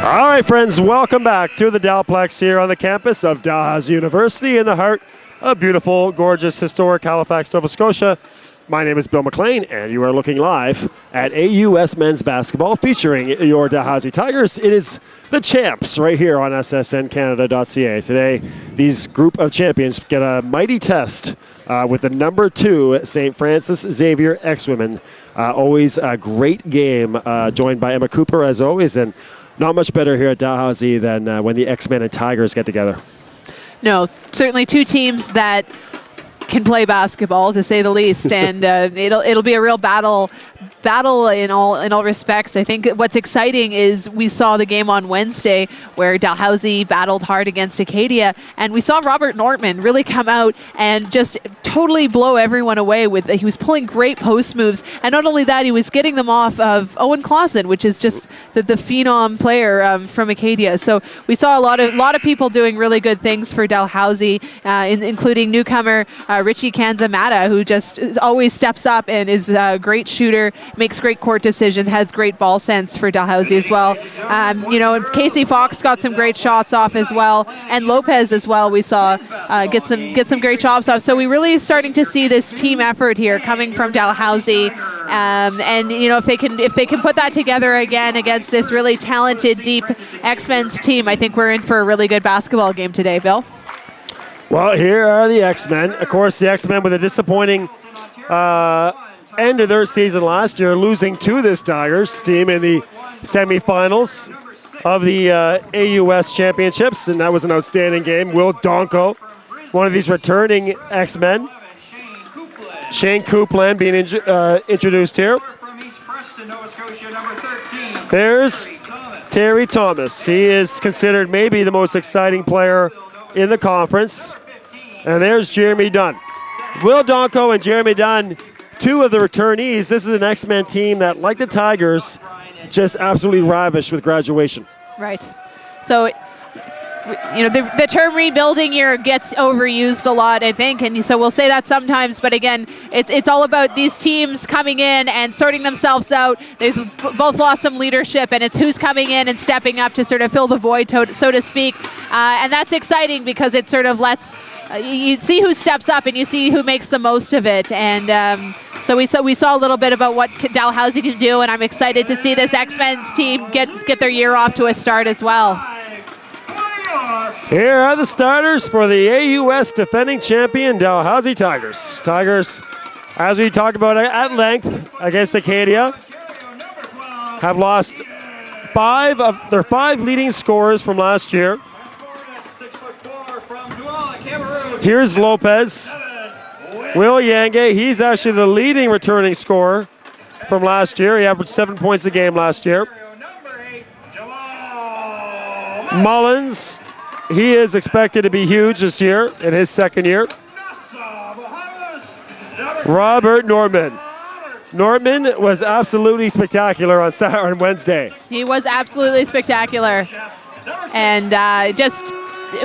All right, friends, welcome back to the Dalplex here on the campus of Dalhousie University in the heart of beautiful, gorgeous, historic Halifax, Nova Scotia. My name is Bill McLean, and you are looking live at AUS Men's Basketball featuring your Dalhousie Tigers. It is the champs right here on ssncanada.ca. Today, these group of champions get a mighty test with the number 2 St. Francis Xavier X-Women. Always a great game, joined by Emma Cooper as always, and not much better here at Dalhousie than when the X-Men and Tigers get together. No, certainly two teams that can play basketball, to say the least, and it'll be a real battle in all respects. I think what's exciting is we saw the game on Wednesday where Dalhousie battled hard against Acadia, and we saw Robert Nortmann really come out and just totally blow everyone away. He was pulling great post moves, and not only that, he was getting them off of Owen Clausen, which is just the phenom player from Acadia. So we saw a lot of people doing really good things for Dalhousie, including newcomer Richie Kanzamata, who just always steps up and is a great shooter, makes great court decisions, has great ball sense for Dalhousie as well. Casey Fox got some great shots off as well, and Lopez as well we saw get some great shots off. So we really starting to see this team effort here coming from Dalhousie, and if they can put that together again against this really talented, deep X-Men's team, I think we're in for a really good basketball game today, Bill. Well, here are the X-Men. Of course, the X-Men with a disappointing end of their season last year, losing to this Tigers team in the semifinals of the AUS Championships, and that was an outstanding game. Will Donko, one of these returning X-Men. Shane Coupland being introduced here. There's Terry Thomas. He is considered maybe the most exciting player in the conference. And there's Jeremy Dunn. Will Donko and Jeremy Dunn, two of the returnees. This is an X-Men team that, like the Tigers, just absolutely ravished with graduation. Right. So, the term rebuilding year gets overused a lot, I think, and so we'll say that sometimes, but again, it's all about these teams coming in and sorting themselves out. They've both lost some leadership, and it's who's coming in and stepping up to sort of fill the void, so to speak, and that's exciting because it sort of lets you see who steps up and you see who makes the most of it, and so we saw a little bit about what Dalhousie can do, and I'm excited to see this X-Men's team get their year off to a start as well. Here are the starters for the AUS defending champion Dalhousie Tigers. Tigers, as we talked about at length against Acadia, have lost 5 of their 5 leading scorers from last year. Here's Lopez. Will Yange, he's actually the leading returning scorer from last year. He averaged 7 points a game last year. Mullins, he is expected to be huge this year in his second year. Robert Nortmann. Nortmann was absolutely spectacular on Wednesday. He was absolutely spectacular. And just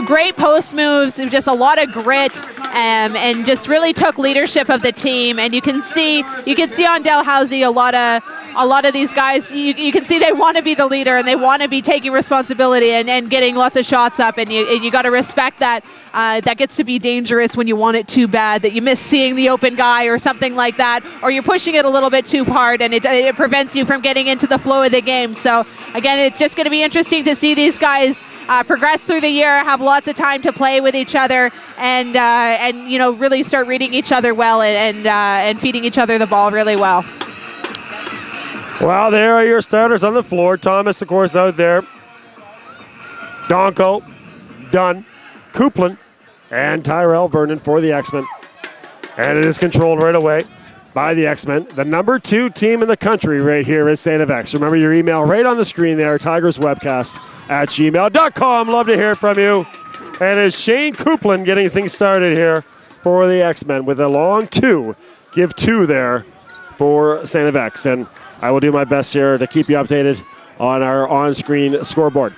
great post moves, just a lot of grit, and just really took leadership of the team. And you can see on Dalhousie a lot of these guys, you can see they want to be the leader and they want to be taking responsibility and getting lots of shots up, and you got to respect that. That gets to be dangerous when you want it too bad, that you miss seeing the open guy or something like that, or you're pushing it a little bit too hard, and it prevents you from getting into the flow of the game. So again, it's just going to be interesting to see these guys progress through the year, have lots of time to play with each other, and really start reading each other well, and feeding each other the ball really well. Well, there are your starters on the floor. Thomas, of course, out there. Donko, Dunn, Coupland, and Tyrell Vernon for the X-Men. And it is controlled right away by the X-Men. The number 2 team in the country right here is St. X. Remember your email right on the screen there, tigerswebcast@gmail.com. Love to hear from you. And it's Shane Coupland getting things started here for the X-Men with a long 2. Give 2 there for St. X. And I will do my best here to keep you updated on our on-screen scoreboard.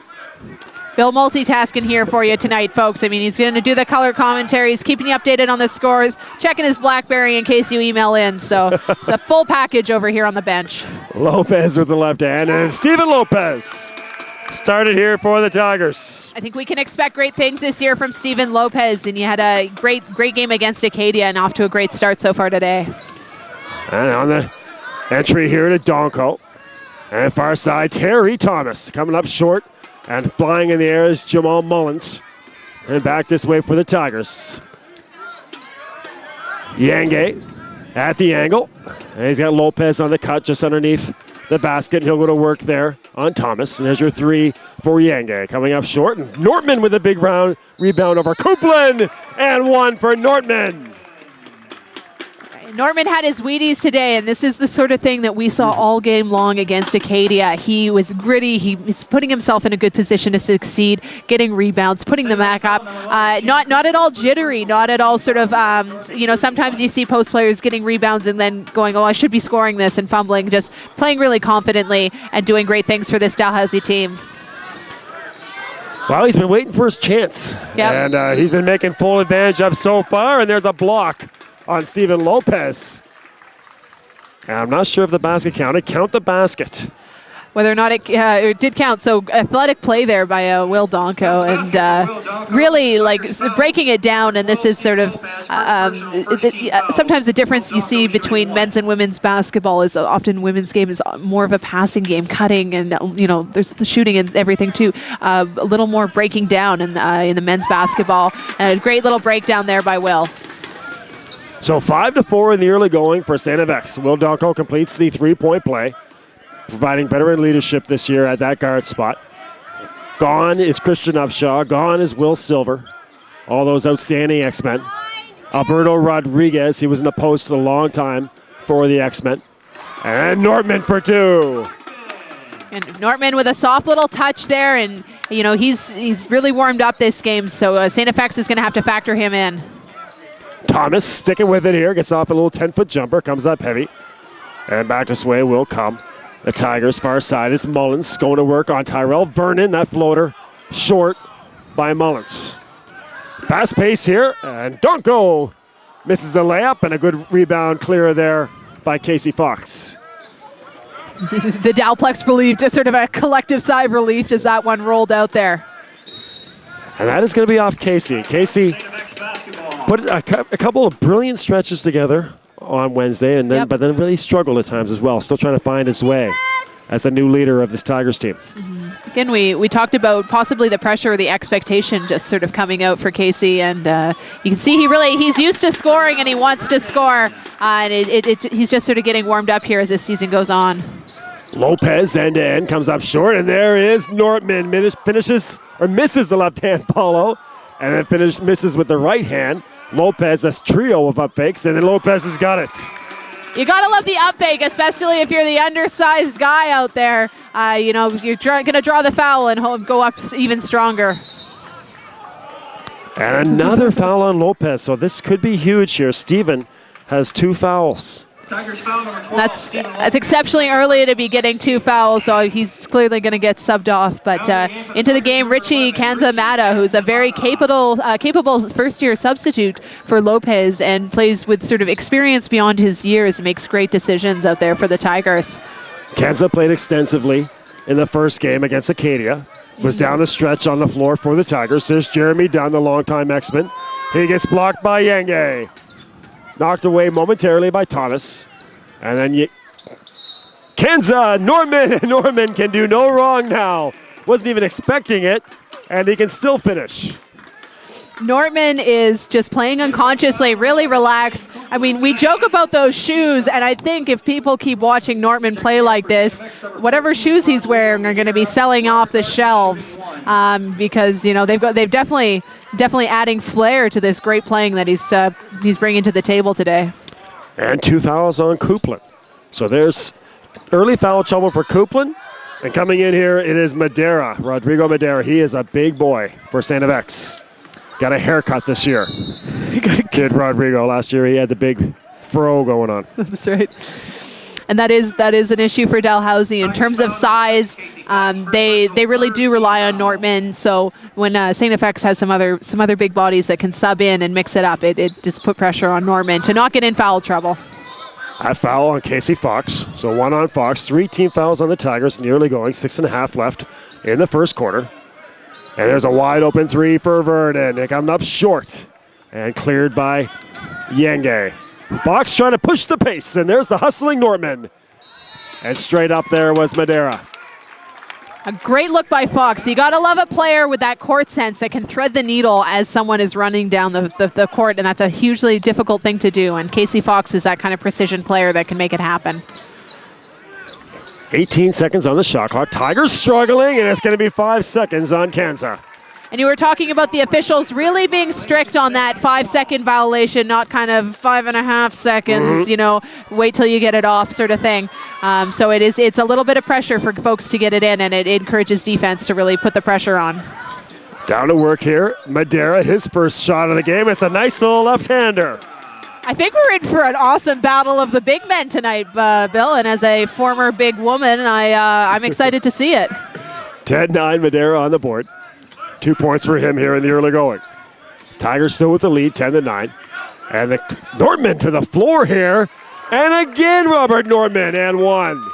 Bill multitasking here for you tonight, folks. I mean, he's going to do the color commentaries, keeping you updated on the scores, checking his BlackBerry in case you email in. So it's a full package over here on the bench. Lopez with the left hand, and Steven Lopez started here for the Tigers. I think we can expect great things this year from Steven Lopez, and you had a great game against Acadia and off to a great start so far today. And on the entry here to Donko. And far side, Terry Thomas coming up short and flying in the air is Jamal Mullins. And back this way for the Tigers. Yange at the angle. And he's got Lopez on the cut just underneath the basket. And he'll go to work there on Thomas. And there's your three for Yange. Coming up short. And Nortmann with a big rebound over Coupland. And one for Nortmann. Nortmann had his Wheaties today, and this is the sort of thing that we saw all game long against Acadia. He was gritty. He's putting himself in a good position to succeed, getting rebounds, putting them back up. Not at all jittery, not at all sort of, sometimes you see post players getting rebounds and then going, oh, I should be scoring this, and fumbling, just playing really confidently and doing great things for this Dalhousie team. Well, he's been waiting for his chance. Yep. And he's been making full advantage of so far, and there's a block on Steven Lopez. And I'm not sure if the basket counted. Count the basket. Whether or not it did count. So athletic play there by Will Donko, and really breaking it down. And this is sort of sometimes the difference you see between men's and women's basketball is often women's game is more of a passing game, cutting, and there's the shooting and everything too. A little more breaking down in the men's basketball. And a great little breakdown there by Will. So 5-4 in the early going for St. FX. Will Donko completes the three-point play, providing veteran leadership this year at that guard spot. Gone is Christian Upshaw. Gone is Will Silver. All those outstanding X-Men. Alberto Rodriguez, he was in the post a long time for the X-Men. And Nortmann for two. And Nortmann with a soft little touch there, and he's really warmed up this game, so St. FX is going to have to factor him in. Thomas sticking with it here, gets off a little 10-foot jumper, comes up heavy. And back this way will come. The Tigers' far side is Mullins going to work on Tyrell Vernon. That floater short by Mullins. Fast pace here, and Donko misses the layup, and a good rebound clear there by Casey Fox. The Dalplex relieved, just sort of a collective sigh of relief as that one rolled out there. And that is going to be off Casey. Casey put a couple of brilliant stretches together on Wednesday, but then really struggled at times as well. Still trying to find his way as a new leader of this Tigers team. Mm-hmm. Again, we talked about possibly the pressure or the expectation just sort of coming out for Casey, and you can see he's used to scoring and he wants to score, and he's just sort of getting warmed up here as this season goes on. Lopez end-to-end comes up short, and there is Nortmann. Misses the left hand follow, and then misses with the right hand. Lopez, a trio of up fakes, and then Lopez has got it. You gotta love the up fake, especially if you're the undersized guy out there. You're gonna draw the foul and go up even stronger. And another foul on Lopez, so this could be huge here. Steven has 2 fouls. That's exceptionally early to be getting 2 fouls, so he's clearly going to get subbed off. But into the game, Richie Kanza-Mata, who's a very capable first-year substitute for Lopez and plays with sort of experience beyond his years, makes great decisions out there for the Tigers. Kanza played extensively in the first game against Acadia. Was down the stretch on the floor for the Tigers. There's Jeremy Dunn, the longtime X-Men. He gets blocked by Yange. Knocked away momentarily by Thomas. And then Kanza, Nortmann can do no wrong now. Wasn't even expecting it, and he can still finish. Nortmann is just playing unconsciously, really relaxed. I mean, we joke about those shoes, and I think if people keep watching Nortmann play like this, whatever shoes he's wearing are going to be selling off the shelves because they've definitely adding flair to this great playing that he's bringing to the table today. And 2 fouls on Coupland. So there's early foul trouble for Coupland. And coming in here, it is Rodrigo Madera. He is a big boy for St. FX. Got a haircut this year. Kid Rodrigo. Last year he had the big fro going on. That's right. And that is an issue for Dalhousie in terms of size. They really do rely on Nortmann. So when St. FX has some other big bodies that can sub in and mix it up, it just put pressure on Nortmann to not get in foul trouble. A foul on Casey Fox. So 1 on Fox. 3 team fouls on the Tigers, nearly going. 6.5 left in the first quarter. And there's a wide open 3 for Vernon. They come up short and cleared by Yenge. Fox trying to push the pace, and there's the hustling Nortmann. And straight up there was Madera. A great look by Fox. You got to love a player with that court sense that can thread the needle as someone is running down the court, and that's a hugely difficult thing to do. And Casey Fox is that kind of precision player that can make it happen. 18 seconds on the shot clock. Tigers struggling, and it's going to be 5 seconds on Kansas. And you were talking about the officials really being strict on that 5-second violation, not kind of 5.5 seconds, wait till you get it off sort of thing. So it's a little bit of pressure for folks to get it in, and it encourages defense to really put the pressure on. Down to work here. Madera, his first shot of the game. It's a nice little left-hander. I think we're in for an awesome battle of the big men tonight, Bill. And as a former big woman, I'm excited to see it. 10-9 Madera on the board. 2 points for him here in the early going. Tigers still with the lead, 10-9. And the Nortmann to the floor here. And again, Robert Nortmann, and 1.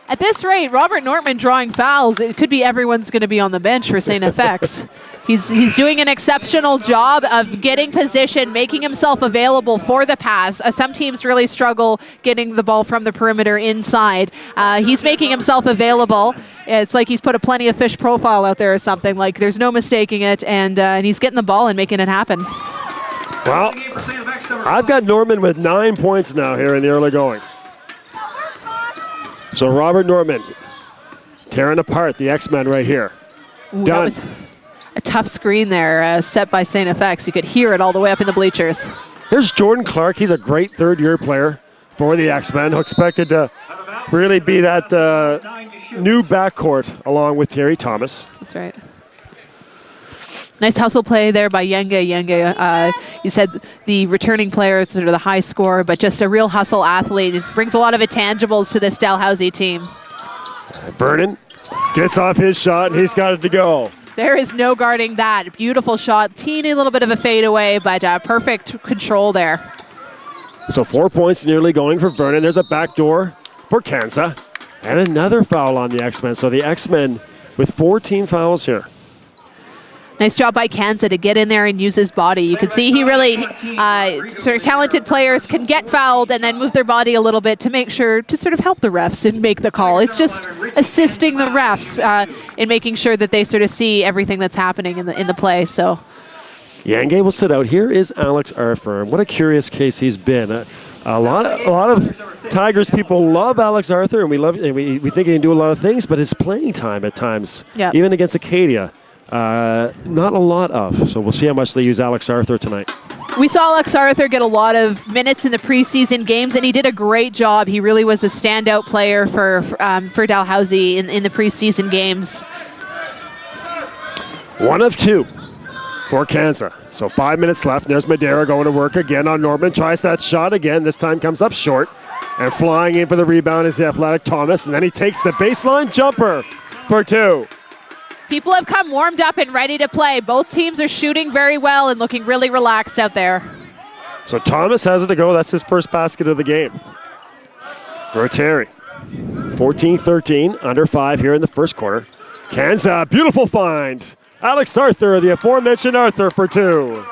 At this rate, Robert Nortmann drawing fouls, it could be everyone's going to be on the bench for St. FX. He's doing an exceptional job of getting position, making himself available for the pass. Some teams really struggle getting the ball from the perimeter inside. He's making himself available. It's like he's put a plenty of fish profile out there or something. Like there's no mistaking it, and he's getting the ball and making it happen. Well, I've got Nortmann with 9 points now here in the early going. So Robert Nortmann tearing apart the X-Men right here. Ooh, done. That was a tough screen there set by St. FX. You could hear it all the way up in the bleachers. Here's Jordan Clark. He's a great third-year player for the X-Men, who expected to really be that new backcourt along with Terry Thomas. That's right. Nice hustle play there by Yenge. Yenge, you said the returning player is sort of the high scorer, but just a real hustle athlete. It brings a lot of intangibles to this Dalhousie team. Vernon gets off his shot, and he's got it to go. There is no guarding that. Beautiful shot. Teeny little bit of a fadeaway, but perfect control there. So 4 points nearly going for Vernon. There's a backdoor for Kansas. And another foul on the X-Men. So the X-Men with 14 fouls here. Nice job by Kansas to get in there and use his body. You can see he really, sort of talented players can get fouled and then move their body a little bit to make sure, to sort of help the refs and make the call. It's just assisting the refs in making sure that they sort of see everything that's happening in the play. So Yenge will sit out. Here is Alex Arthur. What a curious case he's been. A lot of Tigers people love Alex Arthur, and we think he can do a lot of things, but his playing time at times, even against Acadia, not a lot of. So we'll see how much they use Alex Arthur tonight. We saw Alex Arthur get a lot of minutes in the preseason games, and he did a great job. He really was a standout player for Dalhousie in the preseason games. 1 of 2 for Kansas. So 5 minutes left. There's Madera going to work again on Nortmann. Tries that shot again. This time comes up short. And flying in for the rebound is the athletic Thomas. And then he takes the baseline jumper for 2. People have come warmed up and ready to play. Both teams are shooting very well and looking really relaxed out there. So Thomas has it to go. That's his first basket of the game for Terry. 14-13, under 5 here in the first quarter. Kansas, beautiful find. Alex Arthur, the aforementioned Arthur for 2.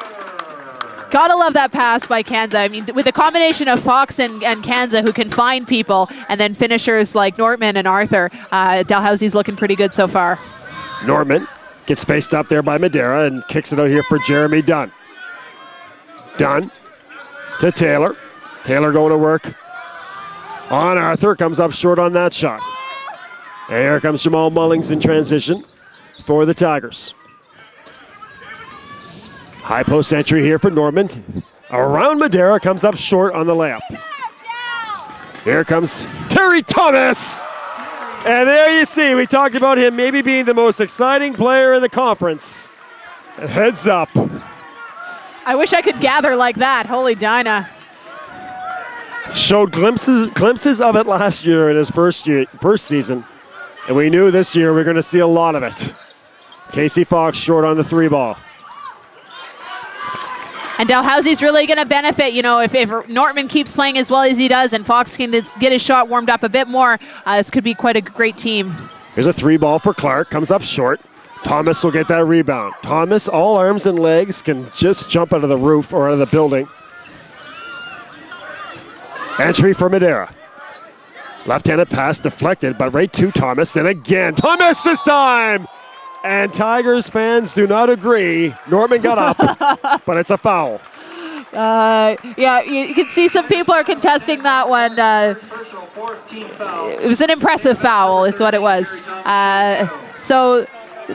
Gotta love that pass by Kansas. I mean, with a combination of Fox and Kansas who can find people, and then finishers like Nortmann and Arthur, Dalhousie's looking pretty good so far. Nortmann gets faced up there by Madera and kicks it out here for Jeremy Dunn. Dunn to Taylor. Taylor going to work on Arthur. Comes up short on that shot. And here comes Jamal Mullings in transition for the Tigers. High post entry here for Nortmann. Around Madera, comes up short on the layup. Here comes Terry Thomas. And there you see, we talked about him maybe being the most exciting player in the conference. And heads up. I wish I could gather like that. Holy Dinah. Showed glimpses of it last year in his first season. And we knew this year we were going to see a lot of it. Casey Fox short on the 3 ball. And Dalhousie's really going to benefit, you know, if Nortmann keeps playing as well as he does and Fox can get his shot warmed up a bit more, this could be quite a great team. Here's a 3-ball for Clark, comes up short. Thomas will get that rebound. Thomas, all arms and legs, can just jump out of the roof or out of the building. Entry for Madeira. Left-handed pass deflected, but right to Thomas, and again, Thomas this time! And Tigers fans do not agree. Nortmann got up, but it's a foul. Yeah, you can see some people are contesting that one. It was an impressive foul, is what it was. So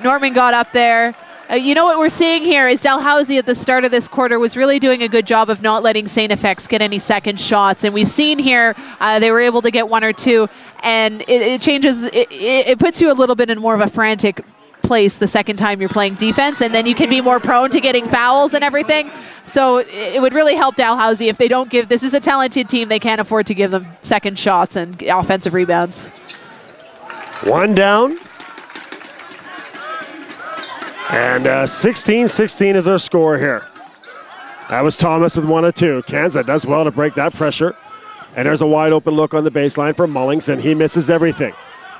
Nortmann got up there. You know what we're seeing here is Dalhousie at the start of this quarter was really doing a good job of not letting St. FX get any second shots. And we've seen here they were able to get one or two. And it changes, it puts you a little bit in more of a frantic place the second time you're playing defense. And then you can be more prone to getting fouls and everything. So it would really help Dalhousie if they don't give, this is a talented team, they can't afford to give them second shots and offensive rebounds. One down. And 16-16 is our score here. That was Thomas with 1 or 2. Kansa does well to break that pressure. And there's a wide open look on the baseline for Mullings, and he misses everything.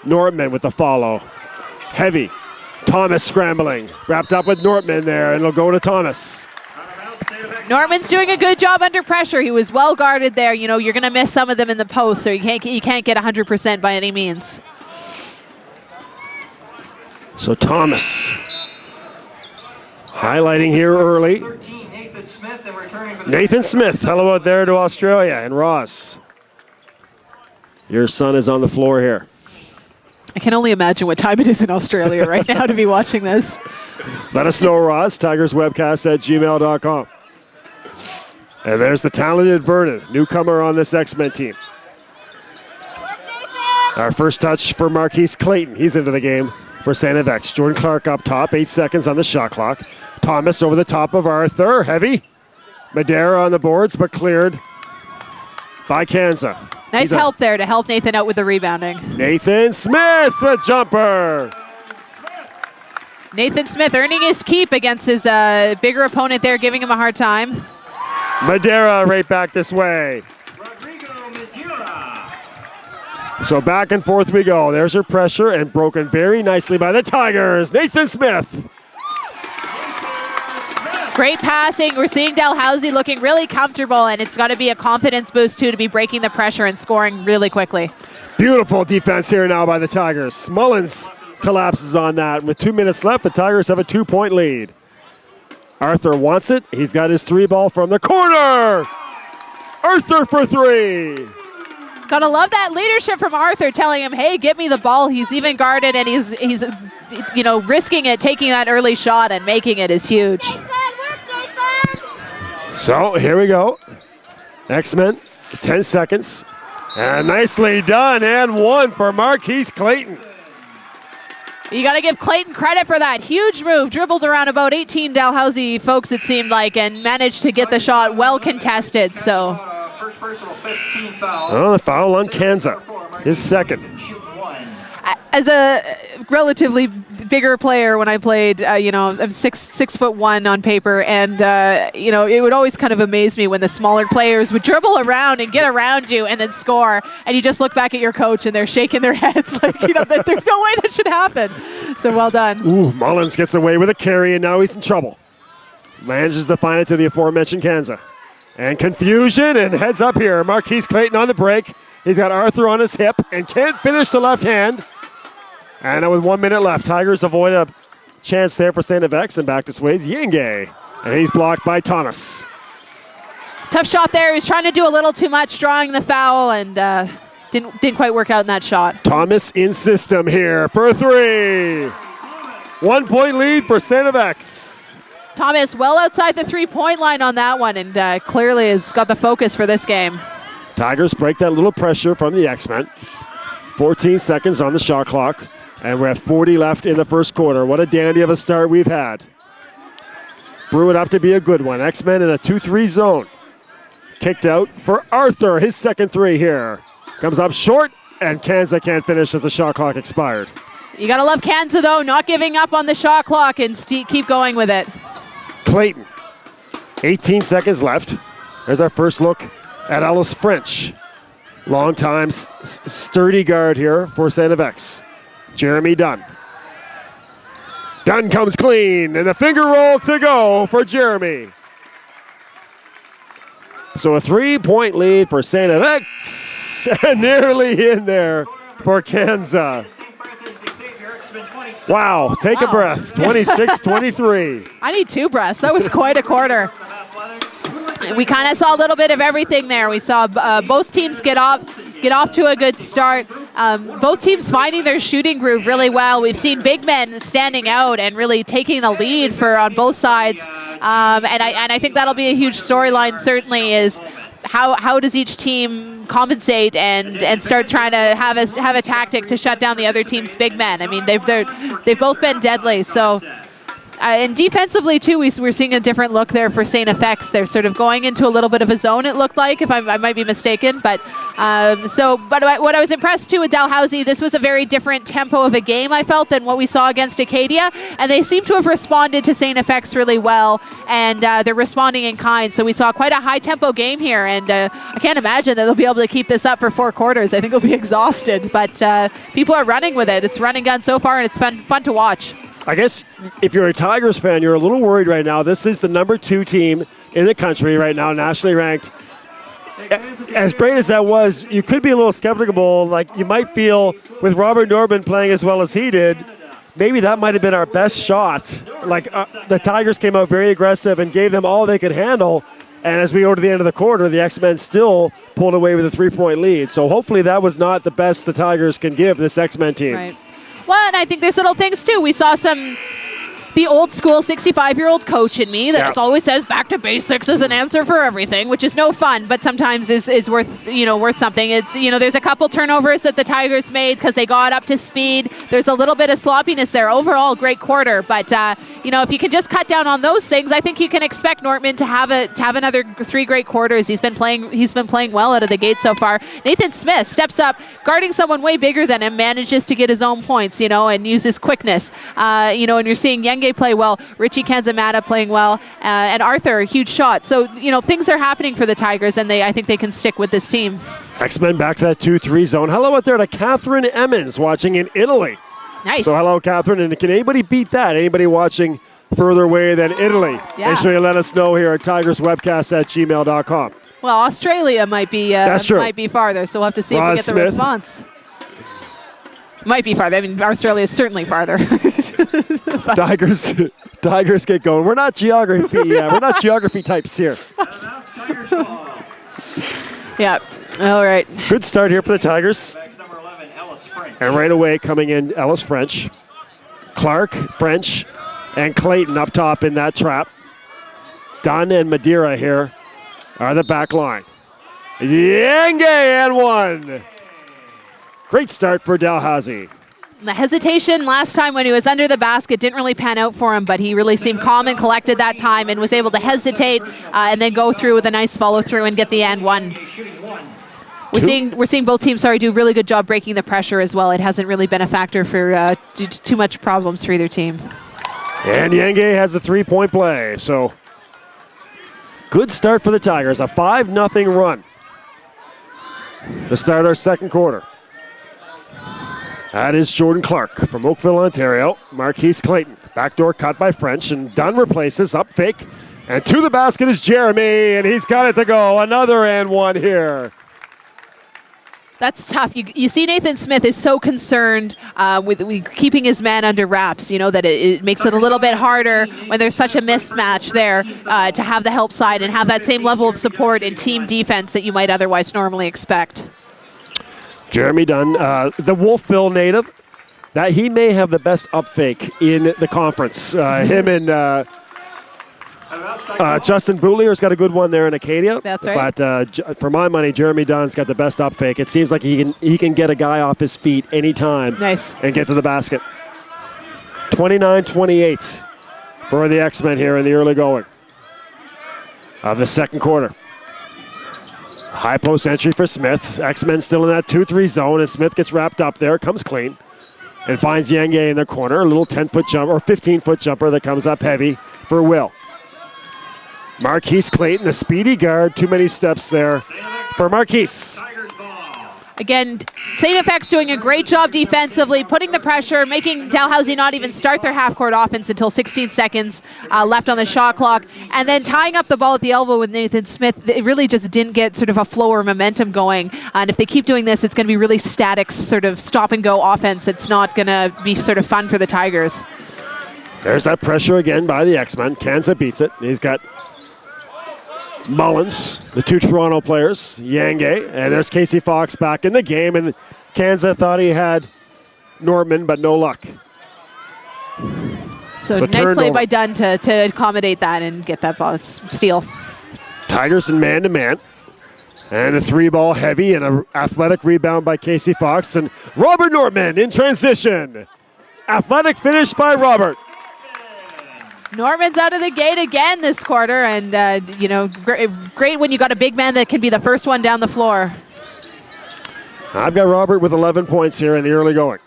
Nortmann with the follow. Heavy. Thomas scrambling. Wrapped up with Nortmann there, and it'll go to Thomas. Nortmann's doing a good job under pressure. He was well guarded there. You know, you're going to miss some of them in the post, so you can't get 100% by any means. So Thomas highlighting here early. Nathan Smith, hello out there to Australia. And Ross, your son is on the floor here. I can only imagine what time it is in Australia right now to be watching this. Let us know, Ross. TigersWebcast@gmail.com. And there's the talented Vernon, newcomer on this X-Men team. Our first touch for Marquise Clayton. He's into the game for St. FX. Jordan Clark up top, 8 seconds on the shot clock. Thomas over the top of Arthur, heavy. Madeira on the boards, but cleared by Kansa. Nice help there to help Nathan out with the rebounding. Nathan Smith, the jumper. Nathan Smith earning his keep against his bigger opponent there, giving him a hard time. Madeira right back this way. So back and forth we go. There's her pressure and broken very nicely by the Tigers. Nathan Smith. Great passing. We're seeing Dalhousie looking really comfortable, and it's got to be a confidence boost, too, to be breaking the pressure and scoring really quickly. Beautiful defense here now by the Tigers. Mullins collapses on that. With 2 minutes left, the Tigers have a 2-point lead. Arthur wants it. He's got his 3-ball from the corner. Arthur for 3. Gotta love that leadership from Arthur, telling him, hey, get me the ball. He's even guarded, and he's you know, risking it, taking that early shot and making it is huge. So here we go. X-Men, 10 seconds. And nicely done, and 1 for Marquise Clayton. You got to give Clayton credit for that huge move. Dribbled around about 18 Dalhousie folks, it seemed like, and managed to get the shot well contested. So, oh, the foul on Kansa, his second. As a relatively bigger player when I played, you know, I'm 6'1" on paper, and you know, it would always kind of amaze me when the smaller players would dribble around and get around you and then score, and you just look back at your coach and they're shaking their heads like, you know, there's no way that should happen. So well done. Ooh, Mullins gets away with a carry, and now he's in trouble. Manages to find it to the aforementioned Kansa. And confusion, and heads up here. Marquise Clayton on the break. He's got Arthur on his hip and can't finish the left hand. And with 1 minute left, Tigers avoid a chance there for St. FX, and back to Swayze Yenge. And he's blocked by Thomas. Tough shot there. He was trying to do a little too much, drawing the foul, and didn't quite work out in that shot. Thomas in system here for 3. 1 point lead for St. FX. Thomas well outside the 3-point line on that one, and clearly has got the focus for this game. Tigers break that little pressure from the X-Men. 14 seconds on the shot clock. And we're at 40 left in the first quarter. What a dandy of a start we've had. Brew it up to be a good one. X-Men in a 2-3 zone. Kicked out for Arthur, his second 3 here. Comes up short, and Kansa can't finish as the shot clock expired. You got to love Kansa, though, not giving up on the shot clock and keep going with it. Clayton. 18 seconds left. There's our first look at Ellis French. Long time sturdy guard here for St. FX. Jeremy Dunn. Dunn comes clean, and a finger roll to go for Jeremy. So a 3-point lead for St. FX, and nearly in there for Kansas. Wow, take a breath. 26-23. I need 2 breaths. That was quite a quarter. We kind of saw a little bit of everything there. We saw both teams get off to a good start. Both teams finding their shooting groove really well. We've seen big men standing out and really taking the lead on both sides. And I think that'll be a huge storyline. Certainly is how does each team compensate and start trying to have a tactic to shut down the other team's big men. I mean they've both been deadly. So. And defensively, too, we're seeing a different look there for St. FX. They're sort of going into a little bit of a zone, it looked like, if I might be mistaken. But what I was impressed, too, with Dalhousie, this was a very different tempo of a game, I felt, than what we saw against Acadia. And they seem to have responded to St. FX really well, and they're responding in kind. So we saw quite a high-tempo game here, and I can't imagine that they'll be able to keep this up for 4 quarters. I think they'll be exhausted. But people are running with it. It's run and gun so far, and it's fun to watch. I guess if you're a Tigers fan, you're a little worried right now. This is the number 2 team in the country right now, nationally ranked. As great as that was, you could be a little skeptical. Like you might feel with Robert Nortmann playing as well as he did, maybe that might have been our best shot. Like the Tigers came out very aggressive and gave them all they could handle. And as we go to the end of the quarter, the X-Men still pulled away with a 3-point lead. So hopefully that was not the best the Tigers can give this X-Men team. Right. Well, and I think there's little things, too. We saw the old school 65-year-old coach in me that always says back to basics is an answer for everything, which is no fun, but sometimes is worth something. It's there's a couple turnovers that the Tigers made because they got up to speed. There's a little bit of sloppiness there. Overall, great quarter, but if you can just cut down on those things, I think you can expect Nortmann to have another 3 great quarters. He's been playing well out of the gate so far. Nathan Smith steps up, guarding someone way bigger than him, manages to get his own points, and uses quickness. And you're seeing Yenge play well, Richie Kanzamata playing well, and Arthur, huge shot. So, things are happening for the Tigers, and I think they can stick with this team. X-Men back to that 2-3 zone. Hello out there to Catherine Emmons watching in Italy. Nice. So hello, Catherine. And can anybody beat that? Anybody watching further away than Italy? Yeah. Make sure you let us know here at tigerswebcast@gmail.com. Well, Australia might be farther, so we'll have to see if we get the response. Might be farther. I mean, Australia is certainly farther. Tigers get going. We're not geography. We're not geography types here. Yeah. All right. Good start here for the Tigers. And right away coming in, Ellis French, Clark, French, and Clayton up top in that trap. Dunn and Madeira here are the back line. Yenge and 1. Great start for Dalhousie. The hesitation last time when he was under the basket didn't really pan out for him, but he really seemed calm and collected that time and was able to hesitate and then go through with a nice follow through and get the and 1. We're seeing both teams do a really good job breaking the pressure as well. It hasn't really been a factor for too much problems for either team. And Yenge has a 3-point play. So good start for the Tigers. A 5-0 run to start our second quarter. That is Jordan Clark from Oakville, Ontario. Marquise Clayton. Backdoor cut by French, and Dunn replaces, up fake. And to the basket is Jeremy, and he's got it to go. Another and 1 here. That's tough. You see Nathan Smith is so concerned with keeping his man under wraps, that it makes it a little bit harder when there's such a mismatch there to have the help side and have that same level of support in team defense that you might otherwise normally expect. Jeremy Dunn, the Wolfville native, that he may have the best up fake in the conference. Him and Justin Boutlier's got a good one there in Acadia. That's right. But for my money, Jeremy Dunn's got the best up fake. It seems like he can get a guy off his feet anytime. Nice. And get to the basket. 29-28 for the X-Men here in the early going of the second quarter. High post entry for Smith. X-Men still in that 2-3 zone, and Smith gets wrapped up there, comes clean, and finds Yenge in the corner. A little 10-foot jump or 15-foot jumper that comes up heavy for Will. Marquise Clayton, the speedy guard. Too many steps there for Marquise. Again, St. FX doing a great job defensively, putting the pressure, making Dalhousie not even start their half-court offense until 16 seconds left on the shot clock, and then tying up the ball at the elbow with Nathan Smith. It really just didn't get sort of a flow or momentum going, and if they keep doing this, it's going to be really static, sort of stop-and-go offense. It's not going to be sort of fun for the Tigers. There's that pressure again by the X-Men. Kansa beats it. He's got Mullins, the two Toronto players, Yange, and there's Casey Fox back in the game, and Kansa thought he had Nortmann, but no luck. So nice play by Dunn to accommodate that and get that ball steal. Tigers in man-to-man, and a three-ball heavy and an athletic rebound by Casey Fox, and Robert Nortmann in transition. Athletic finish by Robert. Norman's out of the gate again this quarter, and great when you got a big man that can be the first one down the floor. I've got Robert with 11 points here in the early going.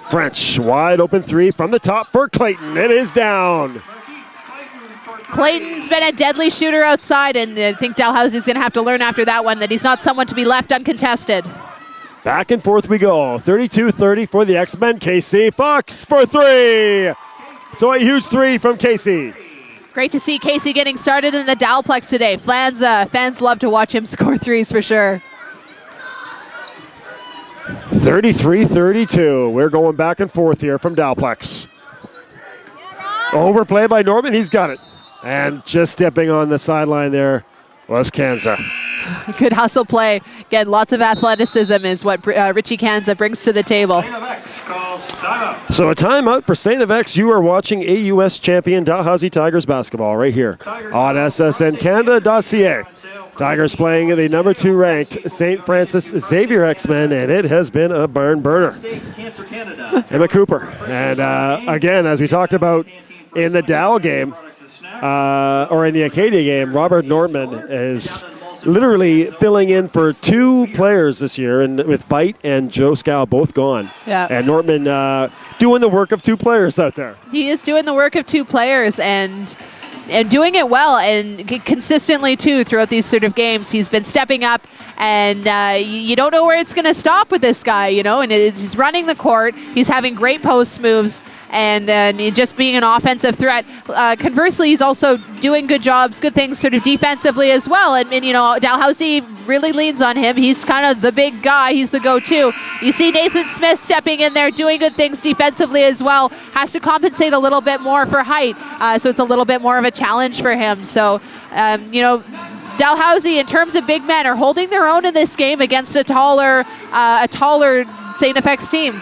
French, wide open three from the top for Clayton. It is down. Clayton's been a deadly shooter outside, and I think Dalhousie's going to have to learn after that one that he's not someone to be left uncontested. Back and forth we go. 32-30 for the X-Men. Casey Fox for three. So a huge three from Casey. Great to see Casey getting started in the Dalplex today. Fans love to watch him score threes for sure. 33-32. We're going back and forth here from Dalplex. Overplay by Norman. He's got it. And just stepping on the sideline there was Kansa. Good hustle play. Again, lots of athleticism is what Richie Kansa brings to the table. So a timeout for St. FX. You are watching AUS champion Dalhousie Tigers basketball right here on ssncanada.ca. Tigers playing the number 2 ranked St. Francis Xavier X-Men, and it has been a barn burner. Emma Cooper. And again, as we talked about in the Dow game, or in the Acadia game, Robert Nortmann is literally filling in for 2 players this year, and with Veit and Joe Scow both gone. Yeah. And Nortmann doing the work of 2 players out there. He is doing the work of 2 players and doing it well and consistently too throughout these sort of games. He's been stepping up, and you don't know where it's going to stop with this guy, and he's running the court. He's having great post moves, and just being an offensive threat. Conversely, he's also doing good things sort of defensively as well. And Dalhousie really leans on him. He's kind of the big guy. He's the go-to. You see Nathan Smith stepping in there, doing good things defensively as well. Has to compensate a little bit more for height, so it's a little bit more of a challenge for him. So, Dalhousie, in terms of big men, are holding their own in this game against a taller St. FX team.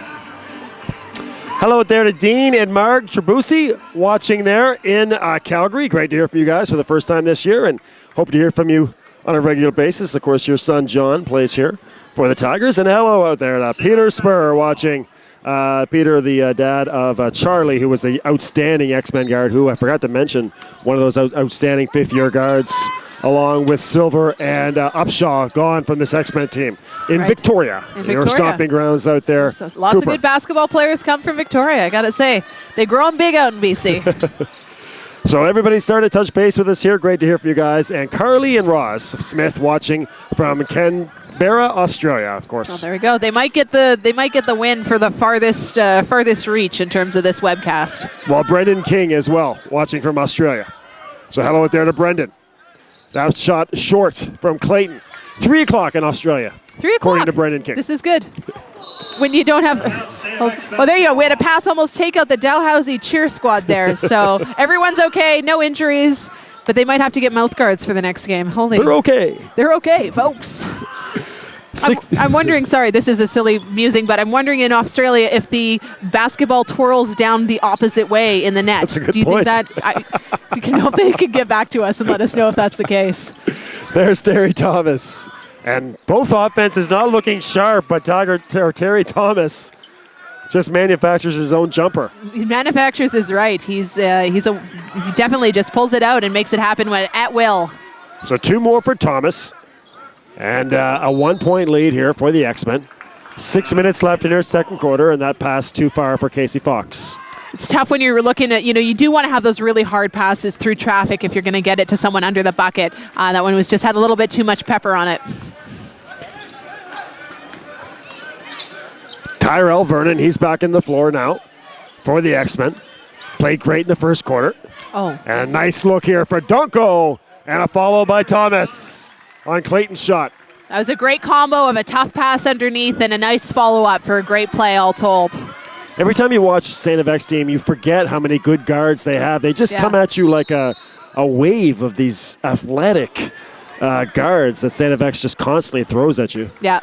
Hello there to Dean and Marg Trabusi watching there in Calgary. Great to hear from you guys for the first time this year, and hope to hear from you on a regular basis. Of course, your son John plays here for the Tigers. And hello out there to Peter Spur watching. Peter, the dad of Charlie, who was the outstanding X-Men guard, who I forgot to mention, one of those outstanding fifth-year guards, along with Silver and Upshaw, gone from this X-Men team in Victoria. Your stomping grounds out there. So lots of good basketball players come from Victoria, I got to say. They grow them big out in BC. So everybody started to touch base with us here. Great to hear from you guys. And Carly and Ross Smith watching from Canberra, Australia, of course. Well, there we go. They might get the win for the farthest reach in terms of this webcast. Well, Brendan King as well, watching from Australia. So hello out there to Brendan. That was shot short from Clayton. 3 o'clock in Australia. 3 o'clock. According to Brendan King. This is good. When you don't have... Well, there you go. We had a pass almost take out the Dalhousie cheer squad there. So everyone's okay. No injuries. But they might have to get mouth guards for the next game. They're okay. They're okay, folks. I'm wondering, sorry, this is a silly musing, but I'm wondering in Australia if the basketball twirls down the opposite way in the net. That's a good Do you point. think that... I can hope they can get back to us and let us know if that's the case. There's Terry Thomas. And both offenses not looking sharp, but Terry Thomas just manufactures his own jumper. He manufactures is right. He definitely just pulls it out and makes it happen at will. So 2 more for Thomas. And a 1-point lead here for the X-Men. 6 minutes left in their second quarter, and that pass too far for Casey Fox. it's tough when you're looking at, you do want to have those really hard passes through traffic if you're going to get it to someone under the bucket. That one had a little bit too much pepper on it. Tyrell Vernon, he's back in the floor now for the X-Men. Played great in the first quarter. Oh. And a nice look here for Donko. And a follow by Thomas on Clayton's shot. That was a great combo of a tough pass underneath and a nice follow-up for a great play, all told. Every time you watch St. FX team, you forget how many good guards they have. They just come at you like a wave of these athletic guards that St. FX just constantly throws at you. Yeah.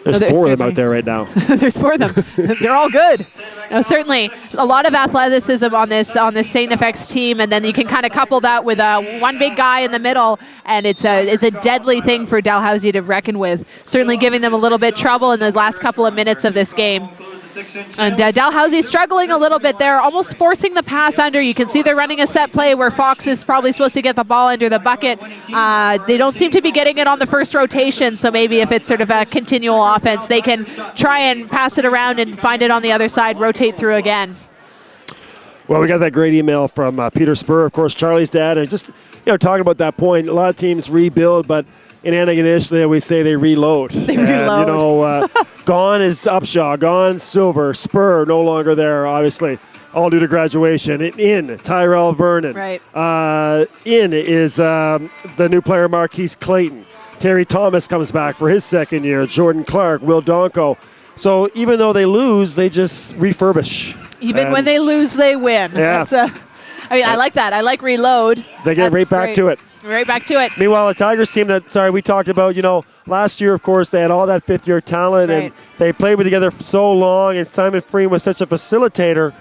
There's four of them out there right now. There's four of them. They're all good. No, certainly a lot of athleticism on this St. FX team, and then you can kind of couple that with one big guy in the middle, and it's a deadly thing for Dalhousie to reckon with. Certainly giving them a little bit trouble in the last couple of minutes of this game. And Dalhousie struggling a little bit there, almost forcing the pass under. You can see they're running a set play where Fox is probably supposed to get the ball under the bucket. They don't seem to be getting it on the first rotation, so maybe if it's sort of a continual offense, they can try and pass it around and find it on the other side, rotate through again. Well, we got that great email from Peter Spur, of course, Charlie's dad, and just talking about that point. A lot of teams rebuild, but in Antigonish, they always say they reload. They reload. Gone is Upshaw, gone Silver, Spur no longer there, obviously, all due to graduation. In Tyrell Vernon. Right. In is the new player Marquise Clayton. Terry Thomas comes back for his second year. Jordan Clark, Will Donko. So even though they lose, they just refurbish. Even when they lose, they win. Yeah. I like that. I like reload. They get right back to it. Right back to it. Meanwhile, the Tigers team we talked about, last year, of course, they had all that fifth-year talent, and they played together for so long, and Simon Freen was such a facilitator.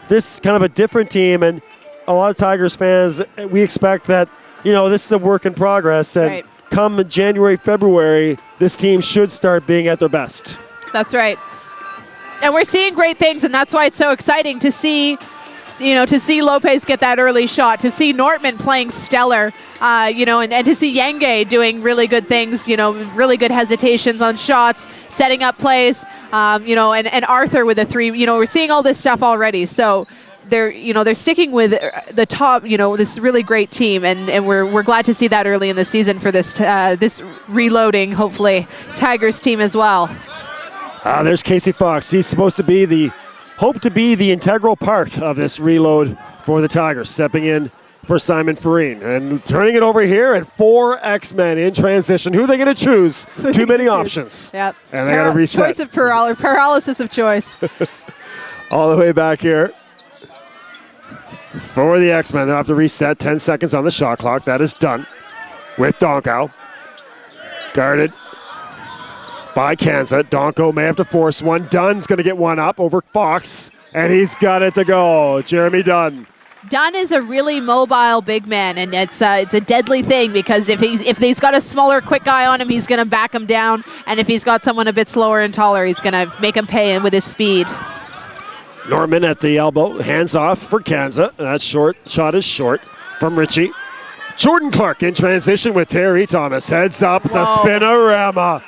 This is kind of a different team, and a lot of Tigers fans, we expect that, this is a work in progress, and come January, February, this team should start being at their best. That's right. And we're seeing great things, and that's why it's so exciting to see Lopez get that early shot, to see Nortmann playing stellar, and to see Yenge doing really good things, really good hesitations on shots, setting up plays, and Arthur with a three. We're seeing all this stuff already. So they're sticking with the top, this really great team, and we're glad to see that early in the season for this reloading, hopefully, Tigers team as well. There's Casey Fox. He's supposed to be the integral part of this reload for the Tigers, stepping in for Simon Farine and turning it over here at 4 X-Men in transition. Who are they going to choose? Too many options. Yep. And they got to reset. Choice of paralysis of choice. All the way back here for the X-Men. They'll have to reset. 10 seconds on the shot clock. That is done with Donko. Guarded by Kansa. Donko may have to force one. Dunn's going to get one up over Fox, and he's got it to go. Jeremy Dunn. Dunn is a really mobile big man, and it's a deadly thing because if he's got a smaller, quick guy on him, he's going to back him down, and if he's got someone a bit slower and taller, he's going to make him pay with his speed. Norman at the elbow, hands off for Kansa. That shot is short from Richie. Jordan Clark in transition with Terry Thomas. Heads up, the spinorama.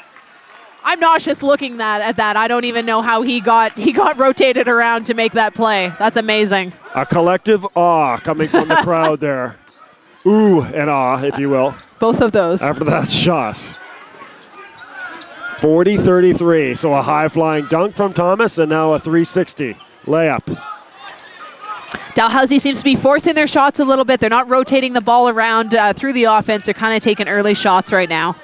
I'm nauseous looking at that. I don't even know how he got rotated around to make that play. That's amazing. A collective awe coming from the crowd there. Ooh and ah, if you will. Both of those. After that shot. 40-33. So a high-flying dunk from Thomas and now a 360 layup. Dalhousie seems to be forcing their shots a little bit. They're not rotating the ball around through the offense. They're kind of taking early shots right now.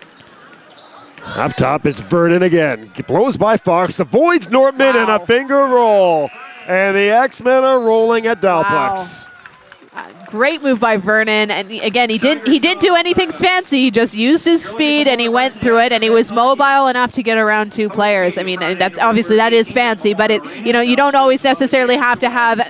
Up top, it's Vernon again. Blows by Fox, avoids Nortmann, and a finger roll. And the X-Men are rolling at Dalplex. Great move by Vernon. And again, he didn't do anything fancy. He just used his speed, and he went through it, and he was mobile enough to get around 2 players. I mean, that is fancy, but you don't always necessarily have to have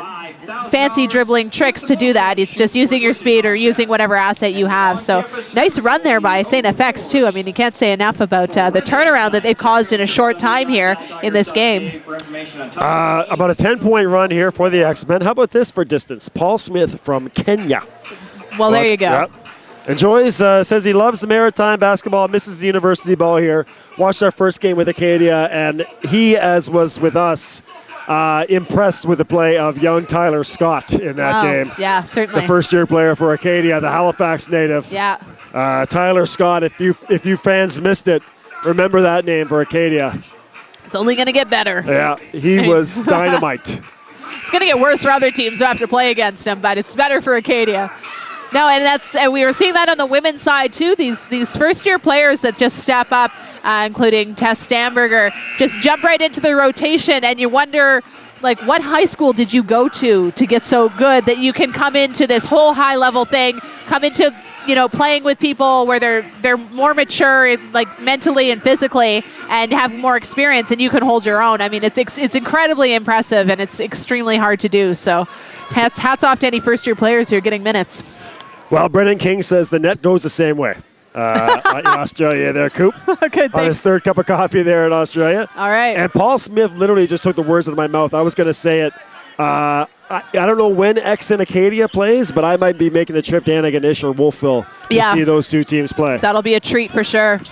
fancy dribbling tricks to do that. It's just using your speed or using whatever asset you have. So nice run there by St. FX too. I mean, you can't say enough about the turnaround that they've caused in a short time here in this game. About a 10-point run here for the X-Men. How about this for distance? Paul Smith from Kenya. Well, there you go. Yep. Enjoys, says he loves the Maritime basketball, misses the university ball here. Watched our first game with Acadia, and he, as was with us, impressed with the play of young Tyler Scott in that game. Yeah, certainly. The first-year player for Acadia, the Halifax native. Yeah. Tyler Scott, if you fans missed it, remember that name for Acadia. It's only going to get better. Yeah, he was dynamite. It's going to get worse for other teams who have to play against him, but it's better for Acadia. No, and we were seeing that on the women's side too. These first-year players that just step up, including Tess Stamberger, just jump right into the rotation, and you wonder, like, what high school did you go to get so good that you can come into this whole high-level thing, come into playing with people where they're more mature, like mentally and physically, and have more experience, and you can hold your own. I mean, it's incredibly impressive, and it's extremely hard to do. So, hats off to any first-year players who are getting minutes. Well, Brennan King says the net goes the same way in Australia there, Coop. Good, on his third cup of coffee there in Australia. All right. And Paul Smith literally just took the words out of my mouth. I was going to say it. I don't know when X and Acadia plays, but I might be making the trip to Antigonish or Wolfville to see those two teams play. That'll be a treat for sure.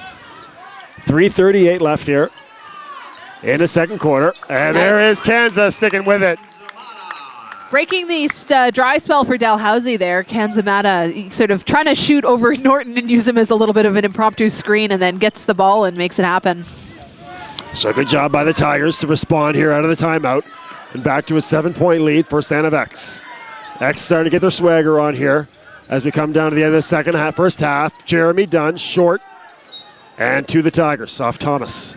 3:38 left here in the second quarter. And there is Kansas sticking with it. Breaking the dry spell for Dalhousie there. Kanzamata sort of trying to shoot over Norton and use him as a little bit of an impromptu screen, and then gets the ball and makes it happen. So good job by the Tigers to respond here out of the timeout. And back to a 7-point lead for Santa of X. X starting to get their swagger on here as we come down to the end of the first half. Jeremy Dunn, short, and to the Tigers, off Thomas.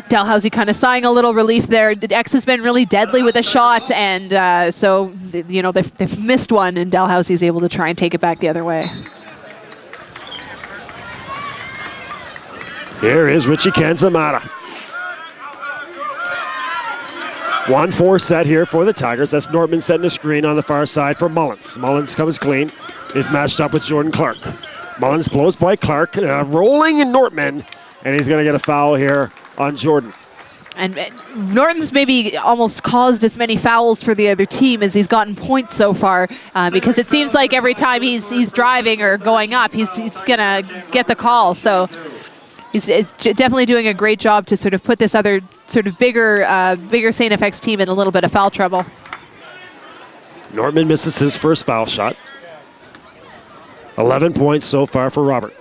Dalhousie kind of sighing a little relief there. X has been really deadly with a shot, and so they've missed one, and Dalhousie's able to try and take it back the other way. Here is Richie Kanzamata. 1-4 set here for the Tigers. That's Nortmann setting a screen on the far side for Mullins. Mullins comes clean. Is matched up with Jordan Clark. Mullins blows by Clark, rolling in Nortmann, and he's going to get a foul here on Jordan. And Norton's maybe almost caused as many fouls for the other team as he's gotten points so far, because it seems like every time he's driving or going up, he's going to get the call. So he's definitely doing a great job to sort of put this other sort of bigger St. FX team in a little bit of foul trouble. Nortmann misses his first foul shot. 11 points so far for Robert.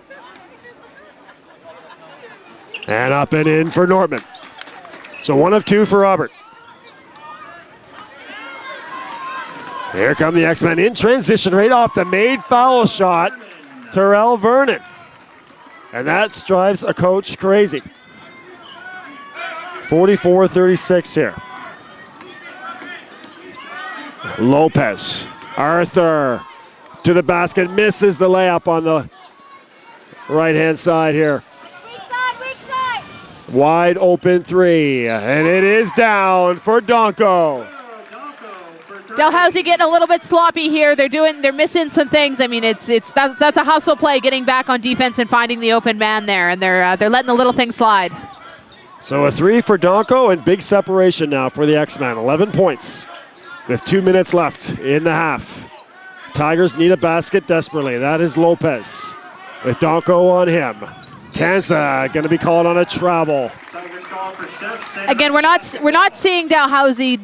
And up and in for Nortmann. So 1 of 2 for Robert. Here come the X-Men in transition right off the made foul shot. Terrell Vernon. And that drives a coach crazy. 44-36 here. Lopez. Arthur to the basket. Misses the layup on the right-hand side here. Wide open three, and it is down for Donko. Dalhousie getting a little bit sloppy here. They're missing some things. I mean, that's a hustle play, getting back on defense and finding the open man there, and they're letting the little things slide. So a 3 for Donko, and big separation now for the X-Men. 11 points with 2 minutes left in the half. Tigers need a basket desperately. That is Lopez with Donko on him. Kansa going to be called on a travel. Again, we're not seeing Dalhousie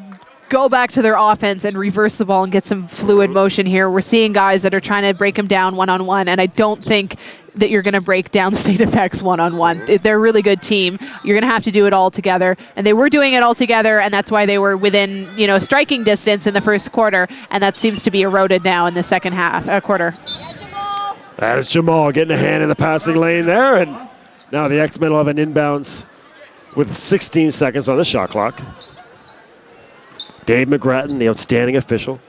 go back to their offense and reverse the ball and get some fluid motion here. We're seeing guys that are trying to break them down one-on-one, and I don't think that you're going to break down the State FX one-on-one. They're a really good team. You're going to have to do it all together, and they were doing it all together, and that's why they were within striking distance in the first quarter, and that seems to be eroded now in the second quarter. That is Jamal getting a hand in the passing lane there, and now the X-Men will have an inbounds with 16 seconds on the shot clock. Dave McGrattan, the outstanding official,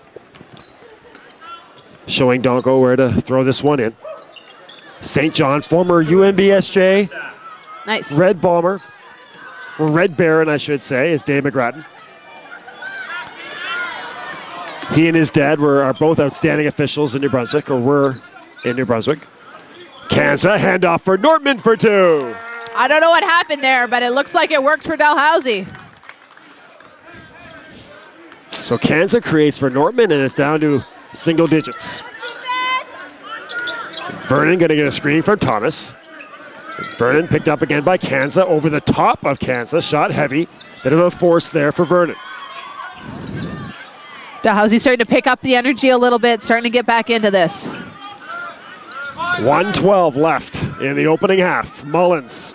showing Donko where to throw this one in. St. John, former UNBSJ Nice. Red Bomber, or Red Baron, I should say, is Dave McGrattan. He and his dad are both outstanding officials in New Brunswick, or were in New Brunswick. Kansa, handoff for Nortmann for 2. I don't know what happened there, but it looks like it worked for Dalhousie. So Kansa creates for Nortmann, and it's down to single digits. Vernon going to get a screen from Thomas. Vernon picked up again by Kansa over the top of Kansa. Shot heavy. Bit of a force there for Vernon. Dalhousie starting to pick up the energy a little bit, starting to get back into this. 1:12 left in the opening half. Mullins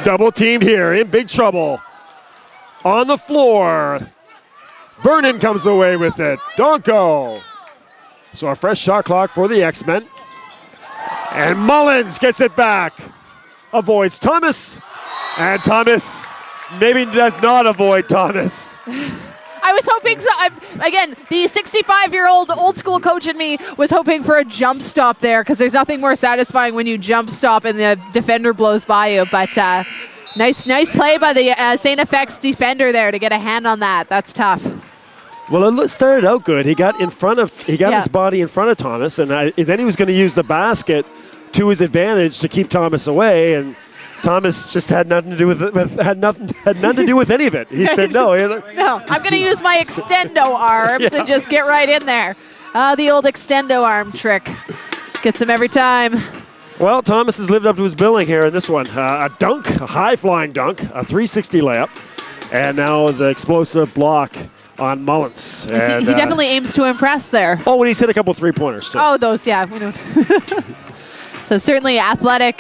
double teamed here, in big trouble. On the floor. Vernon comes away with it. Donko. So a fresh shot clock for the X-Men. And Mullins gets it back. Avoids Thomas. And Thomas maybe does not avoid Thomas. I was hoping so. Again, the 65-year-old old school coach in me was hoping for a jump stop there, because there's nothing more satisfying when you jump stop and the defender blows by you. But nice play by the St. FX defender there to get a hand on that. That's tough. Well, it started out good. He got his body in front of Thomas, and then he was going to use the basket to his advantage to keep Thomas away, and Thomas just had nothing to do with it, had nothing to do with any of it. He said no. No, I'm going to use my extendo arms and just get right in there. The old extendo arm trick gets him every time. Well, Thomas has lived up to his billing here in this one. A dunk, a high-flying dunk, a 360 layup, and now the explosive block on Mullins. And, he definitely aims to impress there. Oh, when he's hit a couple three-pointers, too. Oh, those, yeah. We know. So certainly athletic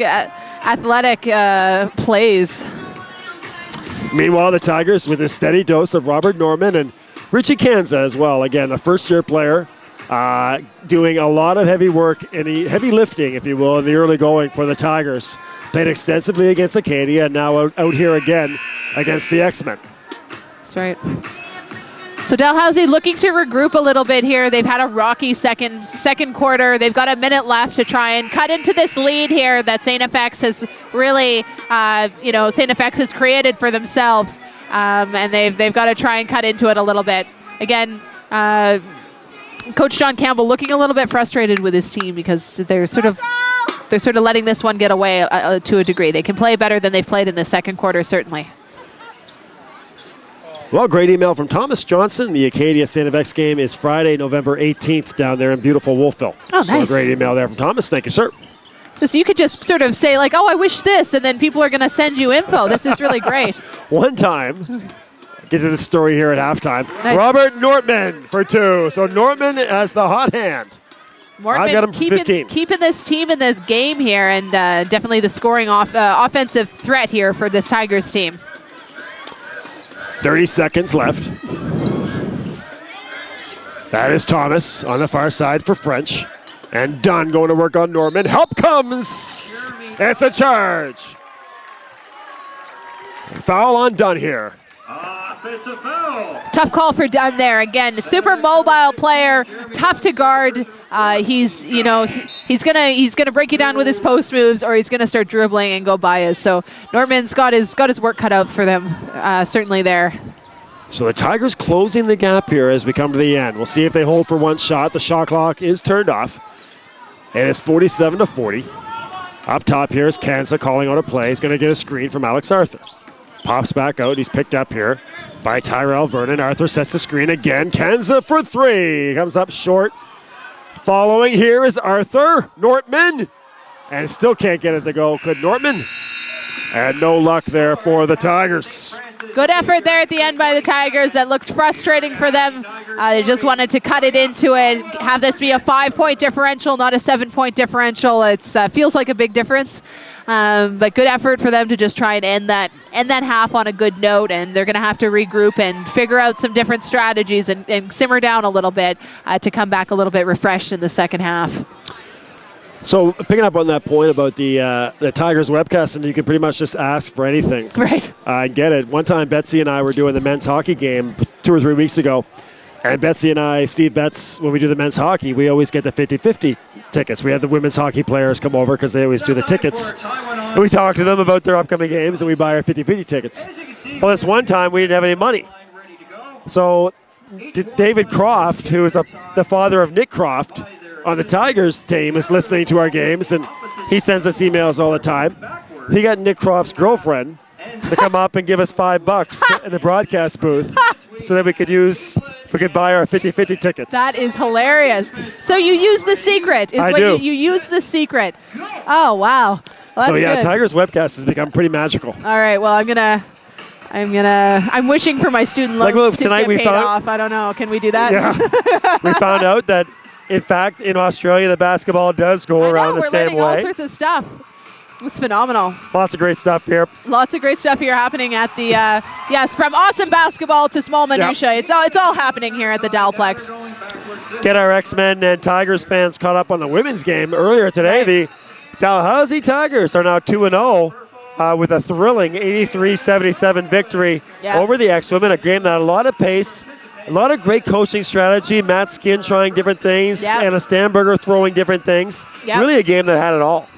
plays. Meanwhile, the Tigers with a steady dose of Robert Nortmann and Richie Kanza as well. Again, a first-year player doing a lot of heavy work, heavy lifting, if you will, in the early going for the Tigers. Played extensively against Acadia, and now out here again against the X-Men. That's right. So Dalhousie looking to regroup a little bit here. They've had a rocky second quarter. They've got a minute left to try and cut into this lead here that St. FX has really, St. FX has created for themselves, and they've got to try and cut into it a little bit. Again, Coach John Campbell looking a little bit frustrated with his team because they're sort of letting this one get away to a degree. They can play better than they've played in the second quarter, certainly. Well, great email from Thomas Johnson. The Acadia St. FX game is Friday, November 18th down there in beautiful Wolfville. Oh, so nice. A great email there from Thomas. Thank you, sir. So you could just sort of say, like, oh, I wish this, and then people are going to send you info. This is really great. One time, get to the story here at halftime. Nice. Robert Nortmann for two. So Nortmann has the hot hand. I got him for 15. Keeping this team in this game here, and definitely the scoring offensive threat here for this Tigers team. 30 seconds left. That is Thomas on the far side for French. And Dunn going to work on Norman. Help comes. It's a charge. Foul on Dunn here. It's a foul. Tough call for Dunn there. Again, super mobile player, tough to guard. He's gonna break you down with his post moves, or he's gonna start dribbling and go by us. So Nortmann's got his work cut out for them, certainly there. So the Tigers closing the gap here as we come to the end. We'll see if they hold for one shot. The shot clock is turned off, and it's 47-40. Up top here is Kanza calling out a play. He's gonna get a screen from Alex Arthur. Pops back out. He's picked up here by Tyrell Vernon. Arthur sets the screen again. Kanza for three. Comes up short. Following here is Arthur. Nortmann. And still can't get it to go. Could Nortmann? And no luck there for the Tigers. Good effort there at the end by the Tigers. That looked frustrating for them. They just wanted to cut it into it, have this be a 5-point differential, not a 7-point differential. It feels like a big difference. But good effort for them to just try and end that half on a good note, and they're going to have to regroup and figure out some different strategies and simmer down a little bit to come back a little bit refreshed in the second half. So picking up on that point about the Tigers webcast, and you can pretty much just ask for anything. Right. I get it. One time Betsy and I were doing the men's hockey game 2 or 3 weeks ago, and Betsy and I, Steve Betts, when we do the men's hockey, we always get the 50-50 tickets. We have the women's hockey players come over because they always do the tickets. And we talk to them about their upcoming games, and we buy our 50-50 tickets. Well, this one time we didn't have any money. So David Croft, who is the father of Nick Croft on the Tigers team, is listening to our games, and he sends us emails all the time. He got Nick Croft's girlfriend to come up and give us $5 in the broadcast booth so that we could buy our 50-50 tickets. That is hilarious. So you use the secret. I do. You use the secret. Oh, wow. Well, So that's yeah, good. Tigers webcast has become pretty magical. All right. Well, I'm I'm wishing for my student loans Well, to tonight get we paid found- off. I don't know. Can we do that? Yeah. We found out that, in fact, in Australia, the basketball does go around the we're same learning all way. sorts of stuff. It's phenomenal. Lots of great stuff here. Lots of great stuff here happening at the, yes, from awesome basketball to small minutia. It's all happening here at the Dalplex. Get our X-Men and Tigers fans caught up on the women's game earlier today. Right. The Dalhousie Tigers are now 2-0 with a thrilling 83-77 victory over the X-Women, a game that had a lot of pace, a lot of great coaching strategy, Matt Skinn trying different things, Anna Stamberger throwing different things. Really a game that had it all.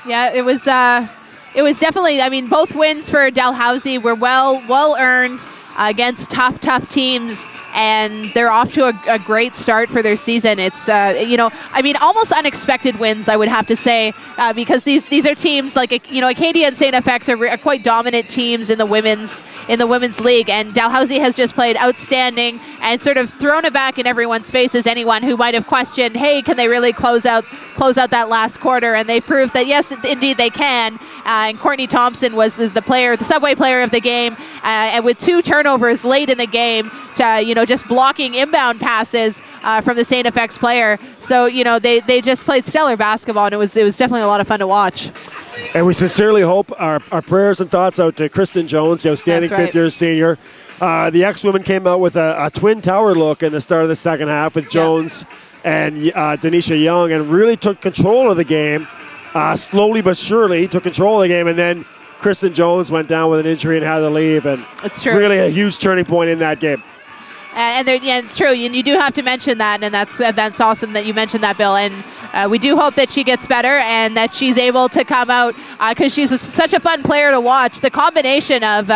Yeah, it was definitely, I mean, both wins for Dalhousie were well earned against tough teams, and they're off to a great start for their season. It's, almost unexpected wins, I would have to say, because these are teams like, Acadia and St. FX are quite dominant teams in the women's league, and Dalhousie has just played outstanding and sort of thrown it back in everyone's faces. Anyone who might have questioned, hey, can they really close out that last quarter? And they proved that yes, indeed they can. And Courtney Thompson was the subway player of the game, and with 2 turnovers late in the game, to just blocking inbound passes from the St. FX player. So they just played stellar basketball, and it was definitely a lot of fun to watch. And we sincerely hope our prayers and thoughts out to Kristen Jones, the outstanding fifth-year senior. The X-Women came out with a twin tower look in the start of the second half with Jones and Denisha Young, and really took control of the game. Slowly but surely took control of the game, and then Kristen Jones went down with an injury and had to leave. And it's true. Really a huge turning point in that game. And it's true. And you do have to mention that, and that's awesome that you mentioned that, Bill. And we do hope that she gets better and that she's able to come out, because she's such a fun player to watch. The combination of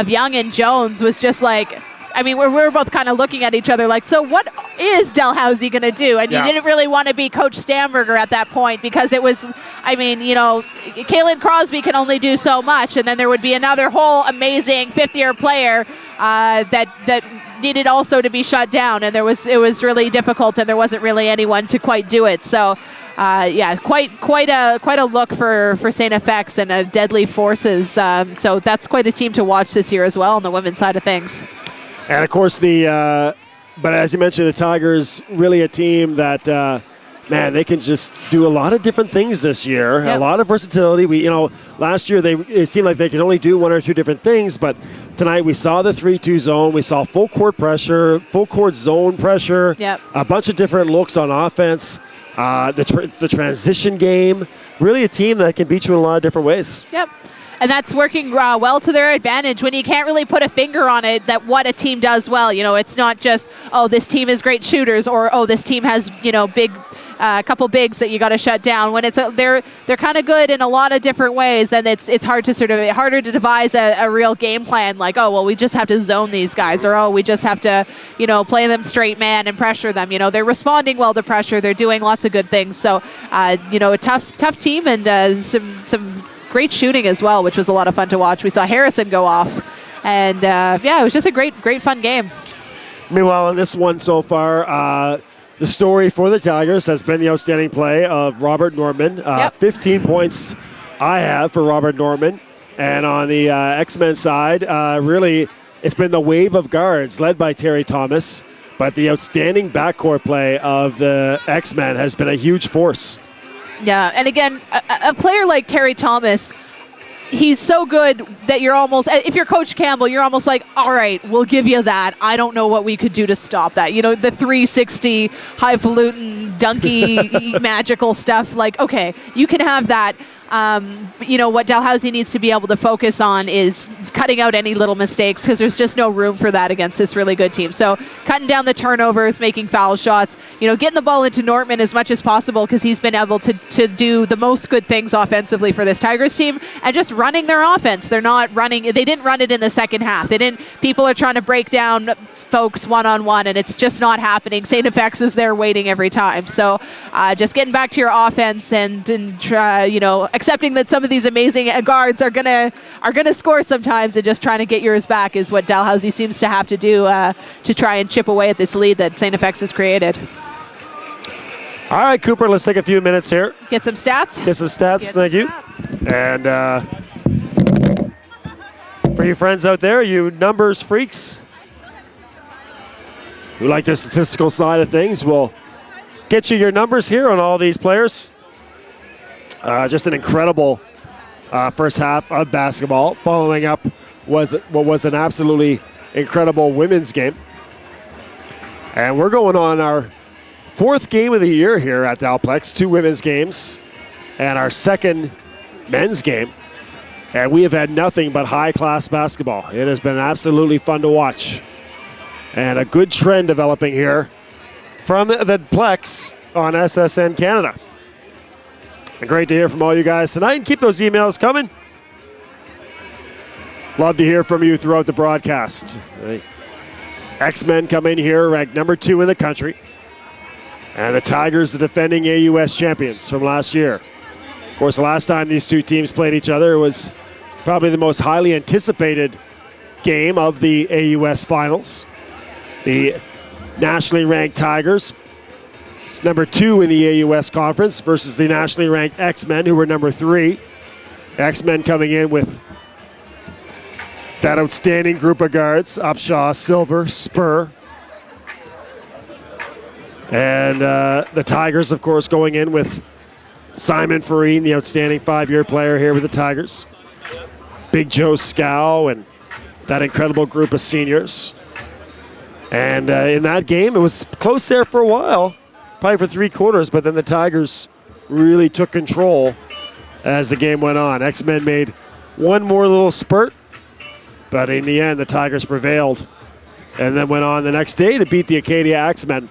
Young and Jones was just like, I mean, we were both kind of looking at each other like, so what is Dalhousie going to do? And you didn't really want to be Coach Stamberger at that point, because it was, Kaylin Crosby can only do so much, and then there would be another whole amazing fifth-year player that needed also to be shut down, and it was really difficult, and there wasn't really anyone to quite do it. So quite a look for St. FX and deadly forces. So that's quite a team to watch this year as well on the women's side of things. And of course but as you mentioned, the Tigers, really a team that they can just do a lot of different things this year. A lot of versatility. Last year it seemed like they could only do 1 or 2 different things, but tonight we saw the 3-2 zone. We saw full court pressure, full court zone pressure. A bunch of different looks on offense. The transition game. Really a team that can beat you in a lot of different ways. And that's working well to their advantage when you can't really put a finger on it, that what a team does well. It's not just, oh, this team is great shooters, or, oh, this team has, big couple bigs that you got to shut down. When they're kind of good in a lot of different ways, then it's harder to devise a real game plan, like, oh, well, we just have to zone these guys, or, oh, we just have to, play them straight man and pressure them. They're responding well to pressure. They're doing lots of good things. So, a tough team, and some great shooting as well, which was a lot of fun to watch. We saw Harrison go off, and it was just a great fun game. Meanwhile, in this one so far, the story for the Tigers has been the outstanding play of Robert Nortmann. 15 points I have for Robert Nortmann. And on the X-Men side, really, it's been the wave of guards led by Terry Thomas. But the outstanding backcourt play of the X-Men has been a huge force. Yeah, and again, a player like Terry Thomas, he's so good that you're almost, if you're Coach Campbell, you're almost like, all right, we'll give you that. I don't know what we could do to stop that. The 360 highfalutin, dunky, magical stuff. Like, okay, you can have that. What Dalhousie needs to be able to focus on is cutting out any little mistakes, because there's just no room for that against this really good team. So cutting down the turnovers, making foul shots, getting the ball into Nortmann as much as possible, because he's been able to do the most good things offensively for this Tigers team, and just running their offense. They didn't run it in the second half. People are trying to break down folks one-on-one, and it's just not happening. St. FX is there waiting every time. So just getting back to your offense and accepting that some of these amazing guards are gonna score sometimes, and just trying to get yours back is what Dalhousie seems to have to do to try and chip away at this lead that St. FX has created. All right, Cooper, let's take a few minutes here. Get some stats. Thank you. And For you friends out there, you numbers freaks who like the statistical side of things, we'll get you your numbers here on all these players. Just an incredible first half of basketball. Following up was what was an absolutely incredible women's game. And we're going on our fourth game of the year here at Dalplex, 2 women's games and our second men's game. And we have had nothing but high-class basketball. It has been absolutely fun to watch. And a good trend developing here from the Plex on SSN Canada. And great to hear from all you guys tonight. And keep those emails coming. Love to hear from you throughout the broadcast. X-Men come in here ranked number 2 in the country. And the Tigers, the defending AUS champions from last year. Of course, the last time these two teams played each other was probably the most highly anticipated game of the AUS finals. The nationally ranked Tigers, number 2 in the AUS conference, versus the nationally ranked X-Men, who were number 3. X-Men coming in with that outstanding group of guards: Upshaw, Silver, Spur. And the Tigers, of course, going in with Simon Farine, the outstanding 5-year player here with the Tigers. Big Joe Scow and that incredible group of seniors. And in that game, it was close there for a while, probably for 3 quarters, but then the Tigers really took control as the game went on. X-Men made one more little spurt, but in the end, the Tigers prevailed and then went on the next day to beat the Acadia X-Men,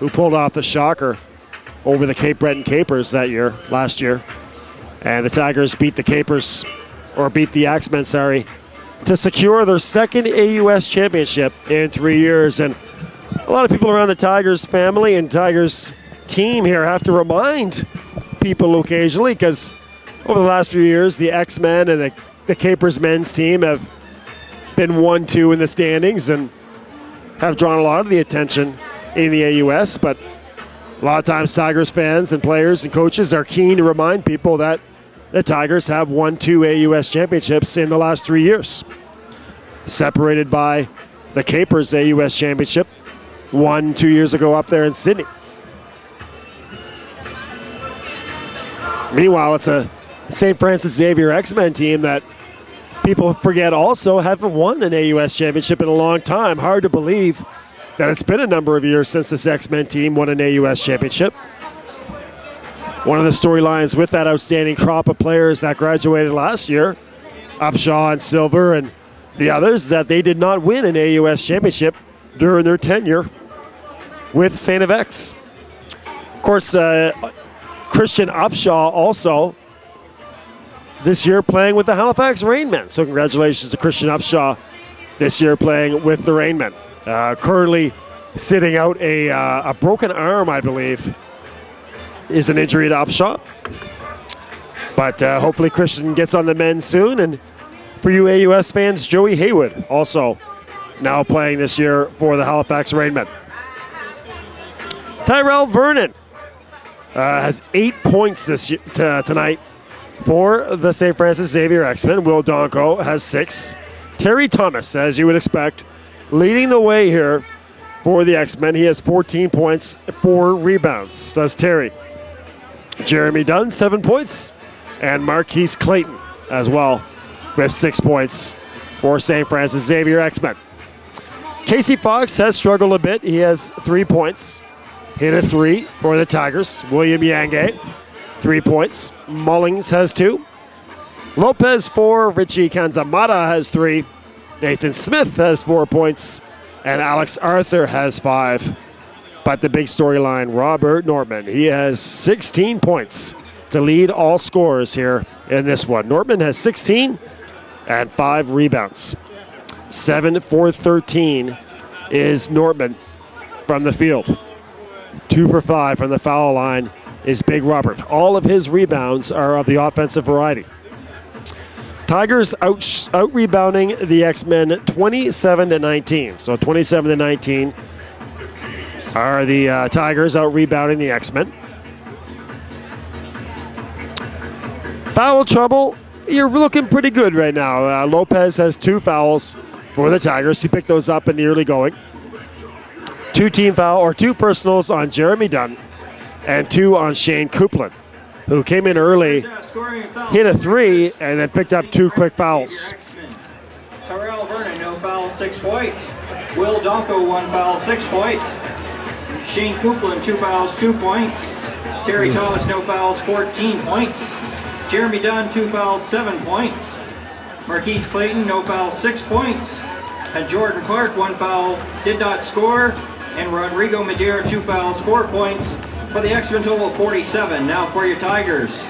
who pulled off the shocker over the Cape Breton Capers last year. And the Tigers beat the X-Men, to secure their second AUS championship in 3 years. And a lot of people around the Tigers family and Tigers team here have to remind people occasionally, because over the last few years, the X-Men and the Capers men's team have been 1-2 in the standings and have drawn a lot of the attention in the AUS. But a lot of times Tigers fans and players and coaches are keen to remind people that the Tigers have won 2 AUS championships in the last 3 years, separated by the Capers AUS championship, won 2 years ago up there in Sydney. Meanwhile, it's a St. Francis Xavier X-Men team that people forget also haven't won an AUS championship in a long time. Hard to believe that it's been a number of years since this X-Men team won an AUS championship. One of the storylines with that outstanding crop of players that graduated last year, Upshaw and Silver and the others, that they did not win an AUS championship during their tenure with St. FX. Of course, Christian Upshaw also this year playing with the Halifax Rainmen. So congratulations to Christian Upshaw this year playing with the Rainmen. Currently sitting out a broken arm, I believe, is an injury to Upshaw. But hopefully Christian gets on the men soon. And for you AUS fans, Joey Haywood also now playing this year for the Halifax Rainmen. Tyrell Vernon has 8 points tonight for the St. Francis Xavier X-Men. Will Donko has 6. Terry Thomas, as you would expect, leading the way here for the X-Men. He has 14 points, 4 rebounds, does Terry. Jeremy Dunn, 7 points, and Marquise Clayton as well with 6 points for St. Francis Xavier X-Men. Casey Fox has struggled a bit. He has 3 points. Hit a 3 for the Tigers. William Yange, 3 points. Mullings has 2. Lopez 4. Richie Kanzamata has 3. Nathan Smith has 4 points. And Alex Arthur has 5. But the big storyline, Robert Nortmann, he has 16 points to lead all scorers here in this one. Nortmann has 16 and 5 rebounds. 7 for 13 is Nortmann from the field. 2 for 5 from the foul line is Big Robert. All of his rebounds are of the offensive variety. Tigers out rebounding the X-Men 27-19. So 27-19 are the Tigers out rebounding the X-Men. Foul trouble you're looking pretty good right now. Lopez has 2 fouls for the Tigers. He picked those up in the early going. 2 personals on Jeremy Dunn and 2 on Shane Coupland, who came in early, hit a 3, and then picked up 2 quick fouls. Tyrell Vernon, no foul, 6 points. Will Donko, 1 foul, 6 points. Shane Coupland, 2 fouls, 2 points. Terry Thomas, no fouls, 14 points. Jeremy Dunn, 2 fouls, 7 points. Marquise Clayton, no foul, 6 points. And Jordan Clark, 1 foul, did not score. And Rodrigo Madeira, 2 fouls, 4 points. For the X-Men total of 47. Now for your Tigers.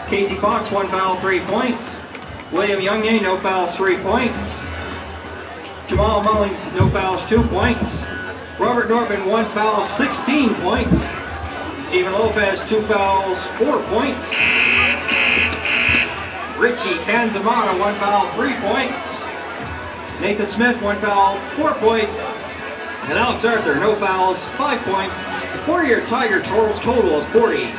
Casey Fox, 1 foul, 3 points. William Youngye, no fouls, 3 points. Jamal Mullings, no fouls, 2 points. Robert Nortmann, 1 foul, 16 points. Steven Lopez, 2 fouls, 4 points. Richie Canzamata, 1 foul, 3 points. Nathan Smith, 1 foul, 4 points. And Alex Arthur, no fouls, 5 points. For your Tiger total of 40.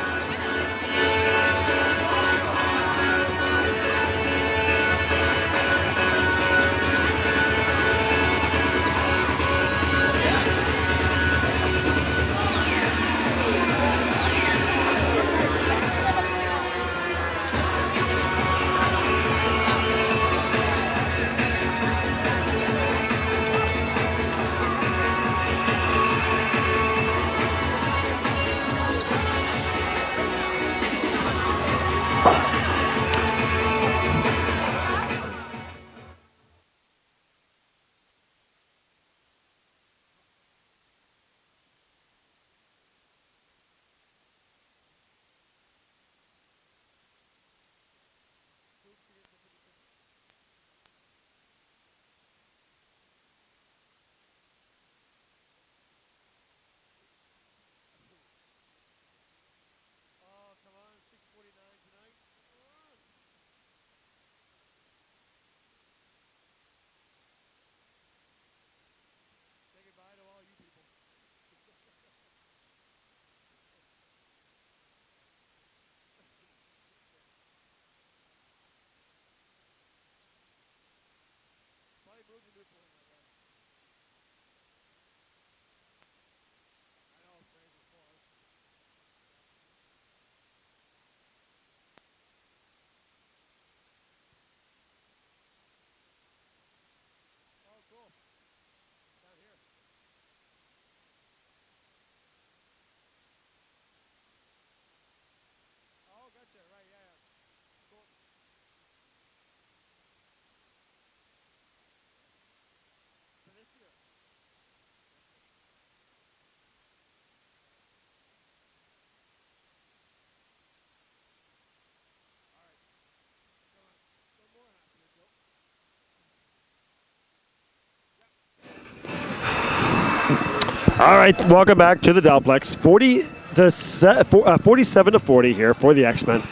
All right, welcome back to the Dalplex. 47 to 40 here for the X-Men.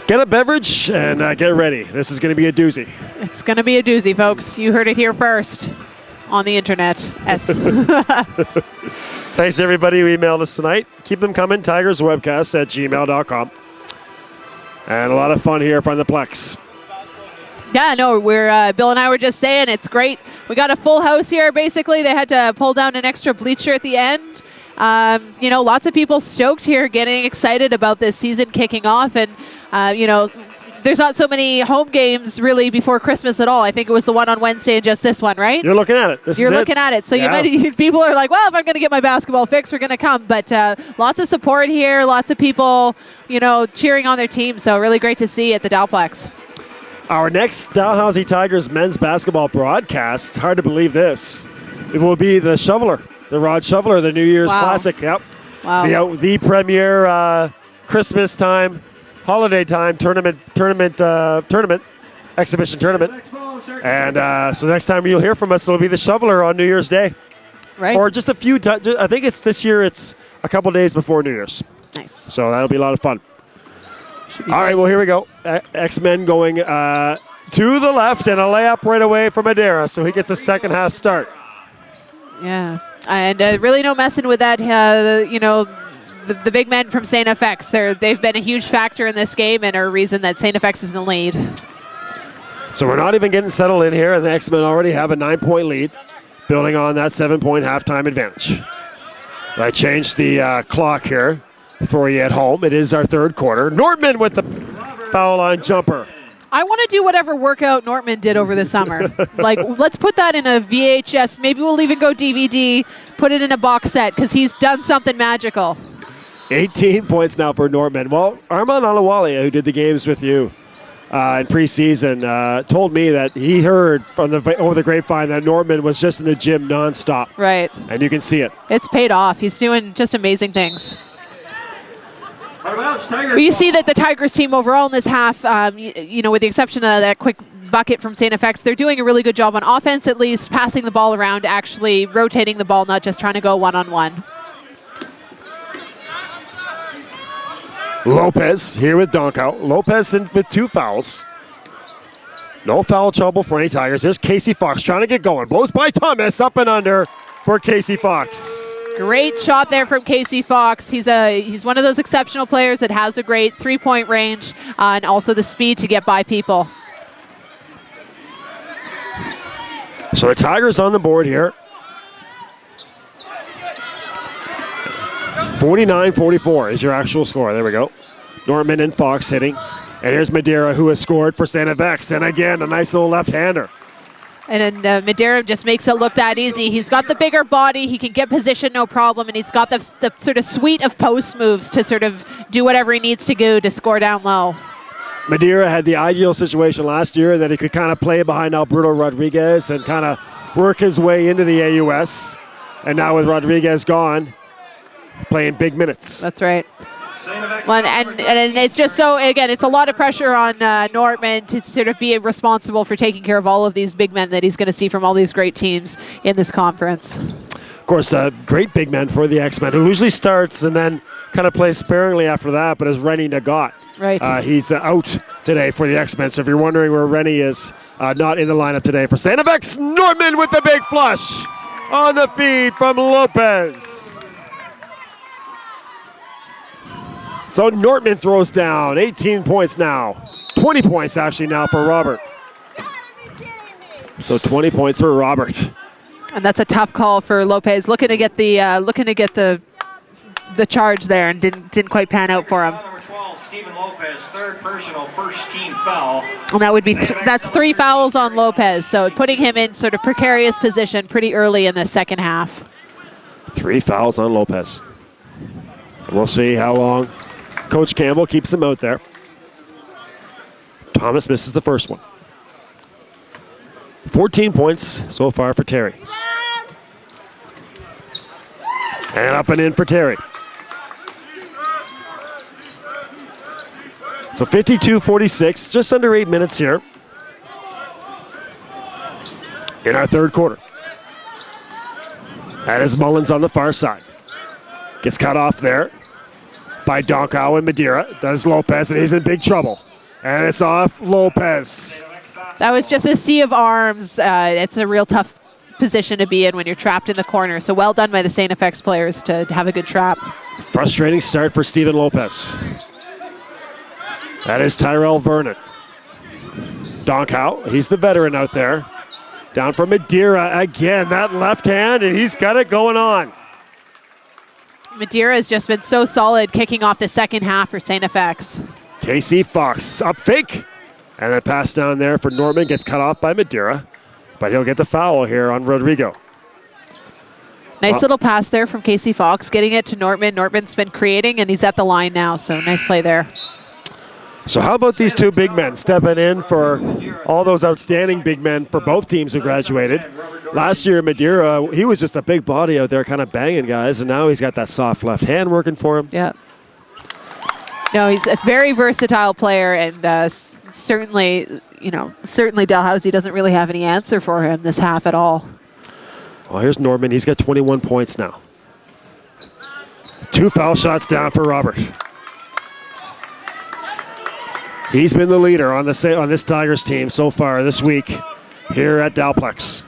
Get a beverage and get ready. This is going to be a doozy. It's going to be a doozy, folks. You heard it here first on the internet. Yes. Thanks to everybody who emailed us tonight. Keep them coming. TigersWebcast@gmail.com. And a lot of fun here from the Plex. Yeah, no, we're Bill and I were just saying it's great. We got a full house here, basically. They had to pull down an extra bleacher at the end. Lots of people stoked here, getting excited about this season kicking off. And, there's not so many home games really before Christmas at all. I think it was the one on Wednesday and just this one, right? You're looking at it. You're looking at it. So people are like, well, if I'm going to get my basketball fix, we're going to come. But lots of support here, lots of people, cheering on their team. So really great to see at the Dalplex. Our next Dalhousie Tigers men's basketball broadcast, it's hard to believe this, it will be the Shoveler, the Rod Shoveler, the New Year's Classic. Yep. Wow. The premier Christmas time, holiday time tournament, exhibition tournament. And so next time you'll hear from us, it'll be the Shoveler on New Year's Day. Right. Or just a few, I think it's this year, it's a couple days before New Year's. Nice. So that'll be a lot of fun. All right, well, here we go. X-Men going to the left and a layup right away from Madeira, so he gets a second half start. Yeah, and really no messing with that, the big men from St. FX, they've been a huge factor in this game and are a reason that St. FX is in the lead. So we're not even getting settled in here, and the X-Men already have a 9-point lead, building on that 7-point halftime advantage. I changed the clock here for you at home. It is our third quarter. Nortmann with the foul line jumper. I want to do whatever workout Nortmann did over the summer. Like, let's put that in a VHS. Maybe we'll even go DVD, put it in a box set, because he's done something magical. 18 points now for Nortmann. Well, Armand Alawalia, who did the games with you in preseason, told me that he heard over the grapevine that Nortmann was just in the gym nonstop. Right. And you can see it. It's paid off. He's doing just amazing things. But you see that the Tigers team overall in this half, with the exception of that quick bucket from St. FX, they're doing a really good job on offense, at least passing the ball around, actually rotating the ball, not just trying to go one-on-one. Lopez here with Donkow. Lopez with 2 fouls. No foul trouble for any Tigers. Here's Casey Fox trying to get going. Blows by Thomas, up and under for Casey Fox. Great shot there from Casey Fox. He's one of those exceptional players that has a great 3-point range and also the speed to get by people. So the Tigers on the board here. 49-44 is your actual score. There we go. Nortmann and Fox hitting. And here's Madeira, who has scored for St. FX. And again, a nice little left-hander. And then Madeira just makes it look that easy. He's got the bigger body. He can get position, no problem. And he's got the sort of suite of post moves to sort of do whatever he needs to do to score down low. Madeira had the ideal situation last year that he could kind of play behind Alberto Rodriguez and kind of work his way into the AUS. And now with Rodriguez gone, playing big minutes. That's right. Well, and it's just so, again, it's a lot of pressure on Nortmann to sort of be responsible for taking care of all of these big men that he's going to see from all these great teams in this conference. Of course, great big men for the X-Men, who usually starts and then kind of plays sparingly after that, but is Rennie Nagat. Right. He's out today for the X-Men, so if you're wondering where Rennie is, not in the lineup today for St. FX. Nortmann with the big flush on the feed from Lopez. So Nortmann throws down 18 points now. 20 points actually now for Robert. So 20 points for Robert. And that's a tough call for Lopez. Looking to get the charge there, and didn't quite pan out for him. Number 12, Stephen Lopez, third personal, first team foul. And that's 3 fouls on Lopez. So putting him in sort of precarious position pretty early in the second half. 3 fouls on Lopez. And we'll see how long Coach Campbell keeps him out there. Thomas misses the first one. 14 points so far for Terry. And up and in for Terry. So 52-46, just under 8 minutes here in our third quarter. That is Mullins on the far side. Gets cut off there by Donkow and Madeira. Does Lopez, and he's in big trouble. And it's off Lopez. That was just a sea of arms. It's a real tough position to be in when you're trapped in the corner. So well done by the St. FX players to have a good trap. Frustrating start for Stephen Lopez. That is Tyrell Vernon. Donkow, he's the veteran out there. Down for Madeira again. That left hand, and he's got it going on. Madeira has just been so solid kicking off the second half for St. FX. Casey Fox up fake. And then pass down there for Nortmann, gets cut off by Madeira. But he'll get the foul here on Rodrigo. Nice little pass there from Casey Fox, getting it to Nortmann. Nortmann's been creating, and he's at the line now, so nice play there. So how about these 2 big men stepping in for all those outstanding big men for both teams who graduated. Last year, Madeira, he was just a big body out there kind of banging guys, and now he's got that soft left hand working for him. Yeah. No, he's a very versatile player, and certainly Dalhousie doesn't really have any answer for him this half at all. Well, here's Nortmann. He's got 21 points now. 2 foul shots down for Robert. He's been the leader on this Tigers team so far this week here at Dalplex.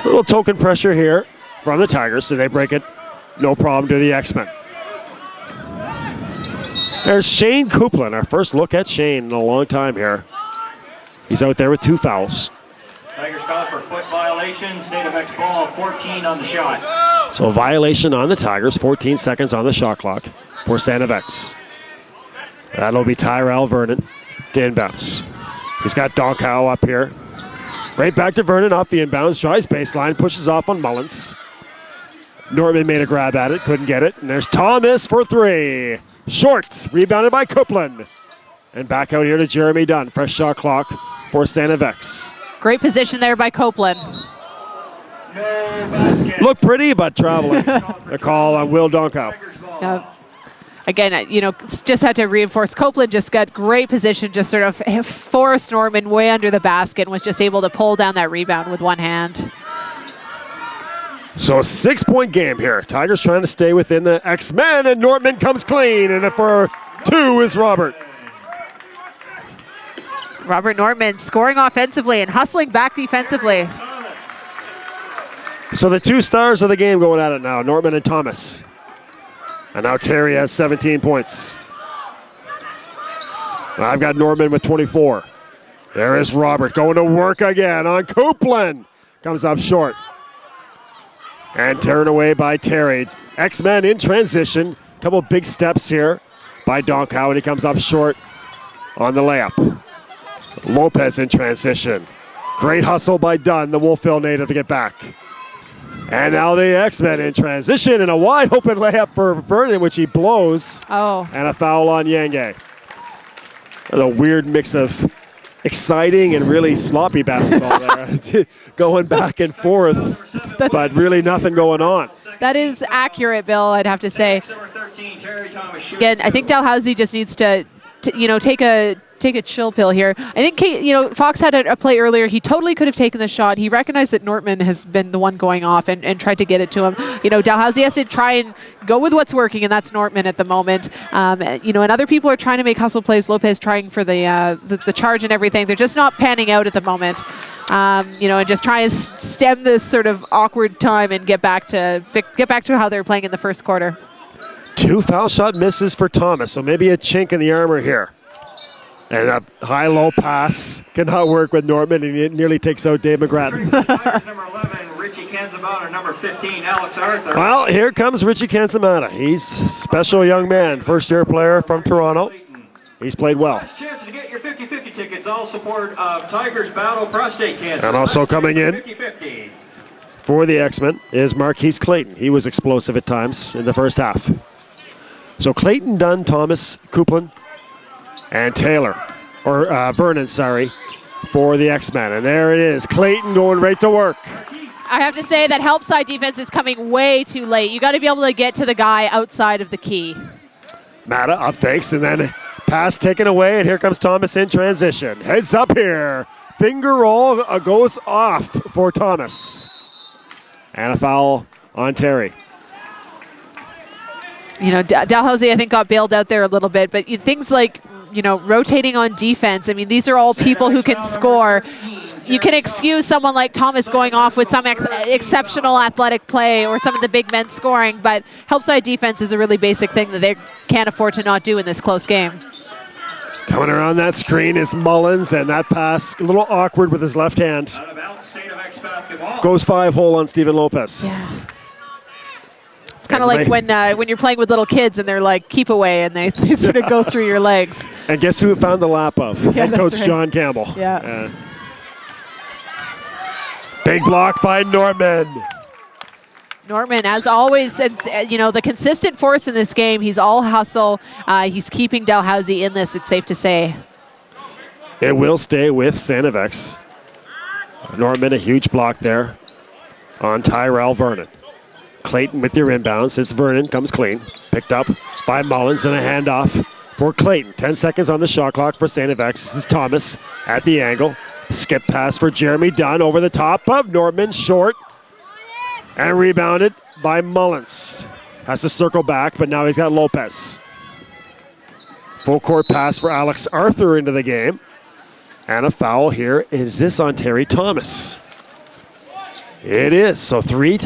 Little token pressure here from the Tigers, so they break it No problem to the X-Men. There's Shane Coupland, our first look at Shane in a long time here. He's out there with 2 fouls. Tigers called for foot violation. State of X ball, 14 on the shot. So a violation on the Tigers, 14 seconds on the shot clock for Santa Vex. That'll be Tyrell Vernon to inbounds. He's got Donkow up here. Right back to Vernon off the inbounds, drives baseline, pushes off on Mullins. Nortmann made a grab at it, couldn't get it. And there's Thomas for 3. Short, rebounded by Coupland. And back out here to Jeremy Dunn. Fresh shot clock for Santa Vex. Great position there by Coupland. Look pretty, but traveling. A call on Will Donkow. Again, just had to reinforce. Coupland just got great position, just sort of forced Nortmann way under the basket and was just able to pull down that rebound with one hand. So a 6-point game here. Tigers trying to stay within the X-Men, and Nortmann comes clean. And for 2 is Robert. Robert Nortmann scoring offensively and hustling back defensively. So the 2 stars of the game going at it now, Nortmann and Thomas. And now Terry has 17 points. I've got Nortmann with 24. There is Robert going to work again on Coupland. Comes up short. And turned away by Terry. X-Men in transition. Couple big steps here by Donkow, and he comes up short on the layup. Lopez in transition. Great hustle by Dunn, the Wolfville native, to get back. And now the X-Men in transition, and a wide open layup for Vernon, which he blows. Oh. And a foul on Yenge. A weird mix of exciting and really sloppy basketball there. Going back and forth, but really nothing going on. That is accurate, Bill, I'd have to say. Again, I think Dalhousie just needs to take a chill pill here. I think Fox had a play earlier. He totally could have taken the shot. He recognized that Nortmann has been the one going off and tried to get it to him. Dalhousie has to try and go with what's working, and that's Nortmann at the moment. And other people are trying to make hustle plays. Lopez trying for the charge and everything. They're just not panning out at the moment. And just trying to stem this sort of awkward time and get back to how they were playing in the first quarter. 2 foul shot misses for Thomas, so maybe a chink in the armor here. And a high-low pass cannot work with Nortmann, and it nearly takes out Dave McGrattan. Number 11, Richie Kanzamata. Number 15, Alex Arthur. Well, here comes Richie Kanzamata. He's a special young man, first-year player from Toronto. He's played well. Last chance to get your 50-50 tickets. All support of Tigers Battle Prostate Cancer. And also coming in 50-50. for the X-Men is Marquise Clayton. He was explosive at times in the first half. So Clayton, Dunn, Thomas, Coupland, and Vernon, for the X-Men. And there it is, Clayton going right to work. I have to say that help side defense is coming way too late. You got to be able to get to the guy outside of the key. Mata up fakes, and then pass taken away, and here comes Thomas in transition. Heads up here. Finger roll goes off for Thomas. And a foul on Terry. Dalhousie, I think, got bailed out there a little bit, but things like, rotating on defense. I mean, these are all people who can score. You can excuse someone like Thomas going off with some exceptional athletic play or some of the big men scoring, but help side defense is a really basic thing that they can't afford to not do in this close game. Coming around that screen is Mullins, and that pass a little awkward with his left hand. Goes 5-hole on Steven Lopez. Yeah. It's kind of like when you're playing with little kids and they're like, keep away, and they sort of go through your legs. And guess who found the lap of? Head coach right. John Campbell. Yeah. Big block by Nortmann. Nortmann, as always, the consistent force in this game. He's all hustle. He's keeping Dalhousie in this, it's safe to say. It will stay with Santa Vex. Nortmann, a huge block there on Tyrell Vernon. Clayton with your inbounds. It's Vernon, comes clean. Picked up by Mullins, and a handoff for Clayton. 10 seconds on the shot clock for Santa Vex. This is Thomas at the angle. Skip pass for Jeremy Dunn over the top of Nortmann, short. And rebounded by Mullins. Has to circle back, but now he's got Lopez. Full court pass for Alex Arthur into the game. And a foul here. Is this on Terry Thomas? It is. So three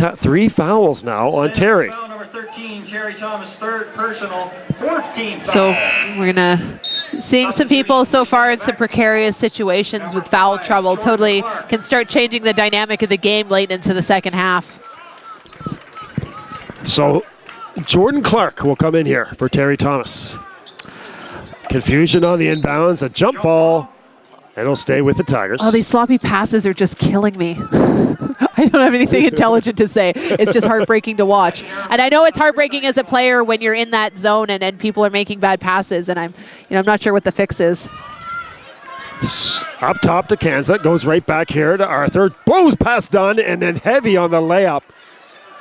fouls now on Terry. Foul number 13, Terry Thomas, third personal, 14th So foul. we're gonna seeing some people so far in some precarious situations with foul trouble. Totally can start changing the dynamic of the game late into the second half. So Jordan Clark will come in here for Terry Thomas. Confusion on the inbounds, a jump ball, and it'll stay with the Tigers. Oh, these sloppy passes are just killing me. I don't have anything intelligent to say. It's just heartbreaking to watch. And I know it's heartbreaking as a player when you're in that zone and people are making bad passes, and I'm not sure what the fix is. Up top to Kansa, goes right back here to Arthur, blows past Dunn, and then heavy on the layup.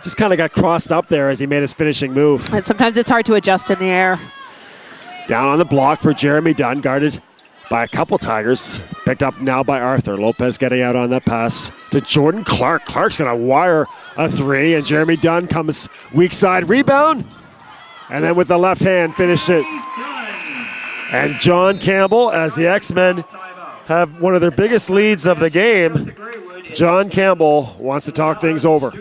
Just kind of got crossed up there as he made his finishing move. And sometimes it's hard to adjust in the air. Down on the block for Jeremy Dunn, guarded by a couple Tigers. Picked up now by Arthur. Lopez getting out on that pass to Jordan Clark. Clark's going to wire a three, and Jeremy Dunn comes weak side rebound. And then with the left hand finishes. And John Campbell, as the X-Men have one of their biggest leads of the game, John Campbell wants to talk things over.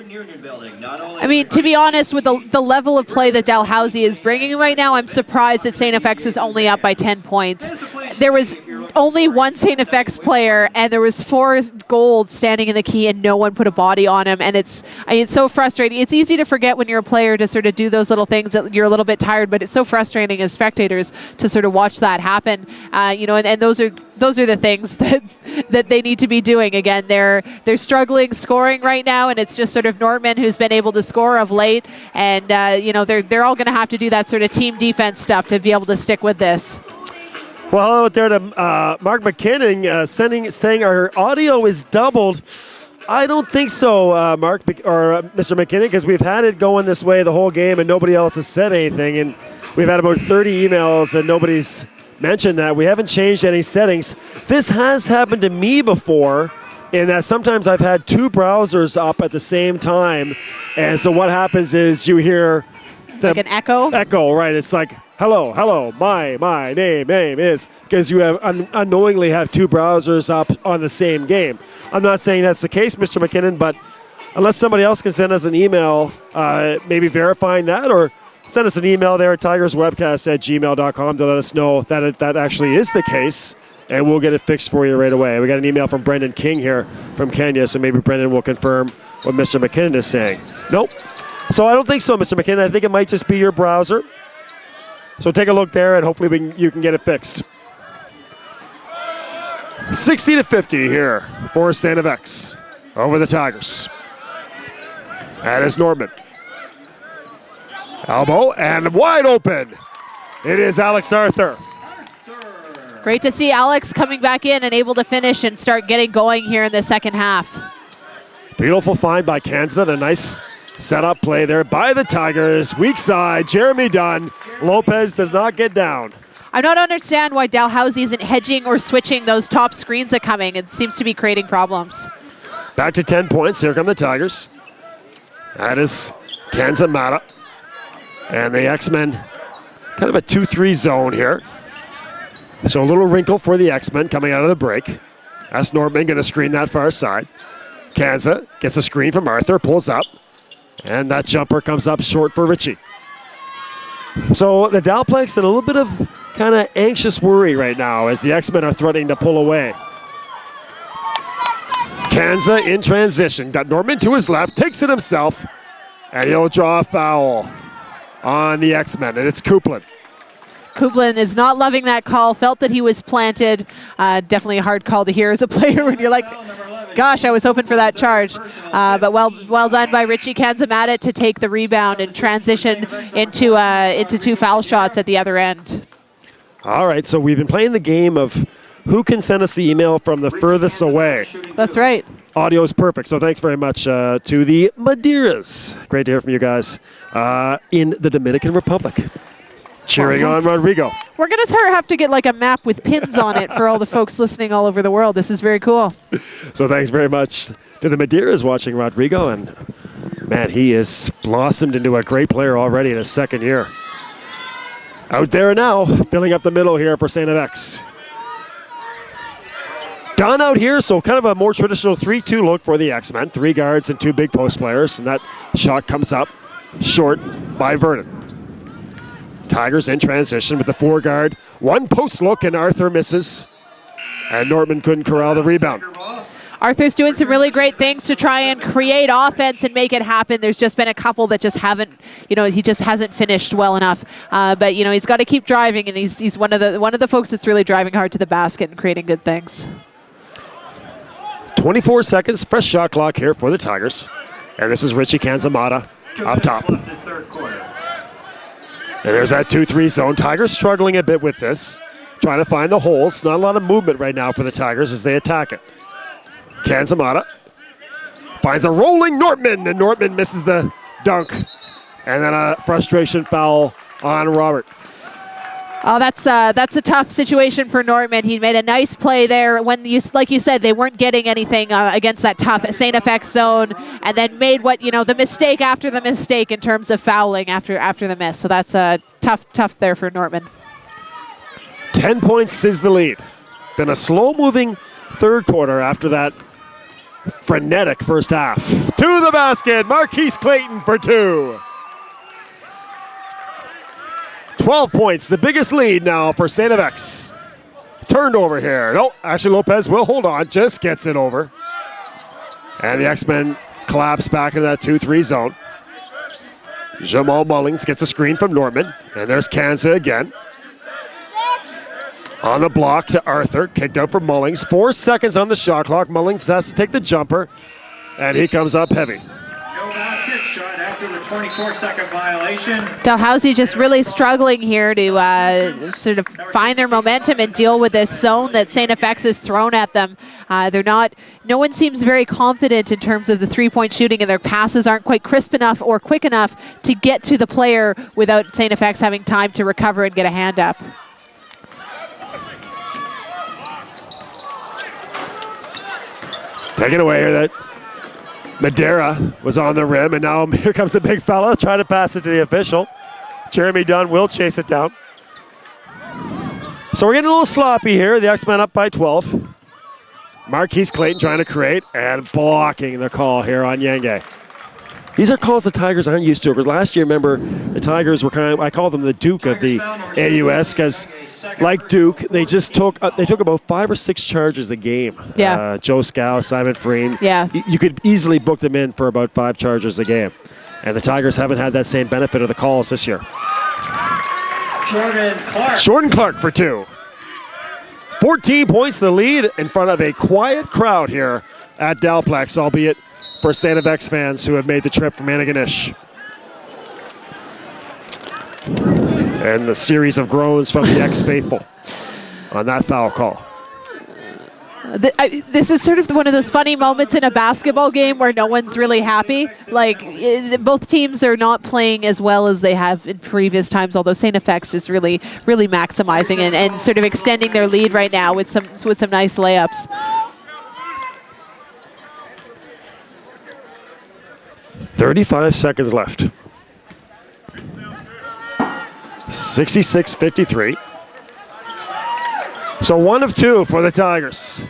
I mean, to be honest, with the level of play that Dalhousie is bringing right now, I'm surprised that St. FX is only up by 10 points. There was only one St. FX player, and there was 4 gold standing in the key, and no one put a body on him. And it's so frustrating. It's easy to forget when you're a player to sort of do those little things that you're a little bit tired, but it's so frustrating as spectators to sort of watch that happen. And those are the things that they need to be doing. Again, they're struggling scoring right now, and it's just sort of Nortmann who's been able to score of late, and they're all going to have to do that sort of team defense stuff to be able to stick with this. Well, hello out there to Mark McKinnon saying our audio is doubled. I don't think so, Mark or Mr. McKinnon, because we've had it going this way the whole game and nobody else has said anything, and we've had about 30 emails and nobody's mentioned that. We haven't changed any settings. This has happened to me before, in that sometimes I've had 2 browsers up at the same time, and so what happens is you hear like an echo? Echo, right. It's like, hello, my name is, because you have unknowingly have 2 browsers up on the same game. I'm not saying that's the case, Mr. McKinnon, but unless somebody else can send us an email maybe verifying that, or send us an email there at tigerswebcast@gmail.com to let us know that that actually is the case, and we'll get it fixed for you right away. We got an email from Brendan King here from Kenya, so maybe Brendan will confirm what Mr. McKinnon is saying. Nope. So I don't think so, Mr. McKinnon. I think it might just be your browser. So take a look there, and hopefully you can get it fixed. 60-50 here for St. FX over the Tigers. That is Nortmann. Elbow and wide open. It is Alex Arthur. Great to see Alex coming back in and able to finish and start getting going here in the second half. Beautiful find by Kansa. A nice setup play there by the Tigers. Weak side, Jeremy Dunn. Lopez does not get down. I don't understand why Dalhousie isn't hedging or switching those top screens that coming. It seems to be creating problems. Back to 10 points. Here come the Tigers. That is Kansa Mata. And the X-Men, kind of a 2-3 zone here. So a little wrinkle for the X-Men coming out of the break. That's Nortmann going to screen that far side. Kansa gets a screen from Arthur, pulls up. And that jumper comes up short for Ritchie. So the Dalplex in a little bit of kind of anxious worry right now as the X-Men are threatening to pull away. Kansa in transition. Got Nortmann to his left, takes it himself, and he'll draw a foul on the X-Men, and it's Kuplin. Kuplin is not loving that call, felt that he was planted. Definitely a hard call to hear as a player when you're like, gosh, I was hoping for that charge. But well done by Richie Kanzamata to take the rebound and transition into 2 foul shots at the other end. All right, so we've been playing the game of who can send us the email from the furthest away. That's right. Audio is perfect, so thanks very much to the Madeiras. Great to hear from you guys in the Dominican Republic. Cheering on Rodrigo. We're going to have to get like a map with pins on it for all the folks listening all over the world. This is very cool. So thanks very much to the Madeiras watching Rodrigo. And man, he has blossomed into a great player already in his second year. Out there now, filling up the middle here for St. FX. Dunn out here, so kind of a more traditional 3-2 look for the X-Men. 3 guards and 2 big post players. And that shot comes up short by Vernon. Tigers in transition with the four-guard. One post look, and Arthur misses. And Nortmann couldn't corral the rebound. Arthur's doing some really great things to try and create offense and make it happen. There's just been a couple that just haven't, he just hasn't finished well enough. But he's got to keep driving, and he's one of the folks that's really driving hard to the basket and creating good things. 24 seconds, fresh shot clock here for the Tigers. And this is Richie Kanzamata up top. And there's that 2-3 zone. Tigers struggling a bit with this, trying to find the holes. Not a lot of movement right now for the Tigers as they attack it. Kanzamata finds a rolling Nortmann, and Nortmann misses the dunk. And then a frustration foul on Robert. Oh, that's a tough situation for Nortmann. He made a nice play there when, like you said, they weren't getting anything against that tough St. FX zone, and then made the mistake after the mistake in terms of fouling after the miss. So that's tough there for Nortmann. 10 points is the lead. Been a slow-moving third quarter after that frenetic first half. To the basket, Marquise Clayton for two. 12 points, the biggest lead now for St. FX. Turned over here. No, actually Lopez will hold on, just gets it over. And the X-Men collapse back into that 2-3 zone. Jamal Mullings gets a screen from Nortmann. And there's Kanza again. On the block to Arthur, kicked out for Mullings. 4 seconds on the shot clock. Mullings has to take the jumper, and he comes up heavy. No basket shot after the 24-second violation. Dalhousie just really struggling here to sort of find their momentum and deal with this zone that St. FX has thrown at them. No one seems very confident in terms of the three-point shooting, and their passes aren't quite crisp enough or quick enough to get to the player without St. FX having time to recover and get a hand up. Take it away here. That Madeira was on the rim, and now here comes the big fella trying to pass it to the official. Jeremy Dunn will chase it down. So we're getting a little sloppy here. The X-Men up by 12. Marquise Clayton trying to create and blocking the call here on Yenge. These are calls the Tigers aren't used to. Because last year, remember, the Tigers were I call them the Duke of the AUS, because like Duke, they just took about 5 or 6 charges a game. Yeah. Joe Scow, Simon Freen. Yeah. You could easily book them in for about 5 charges a game. And the Tigers haven't had that same benefit of the calls this year. Jordan Clark for 2. 14 points the lead in front of a quiet crowd here at Dalplex, albeit for St. FX fans who have made the trip from Antigonish. And the series of groans from the ex-faithful on that foul call. This is sort of one of those funny moments in a basketball game where no one's really happy. Both teams are not playing as well as they have in previous times, although St. FX is really, really maximizing and sort of extending their lead right now with some nice layups. 35 seconds left. 66-53. So 1 of 2 for the Tigers.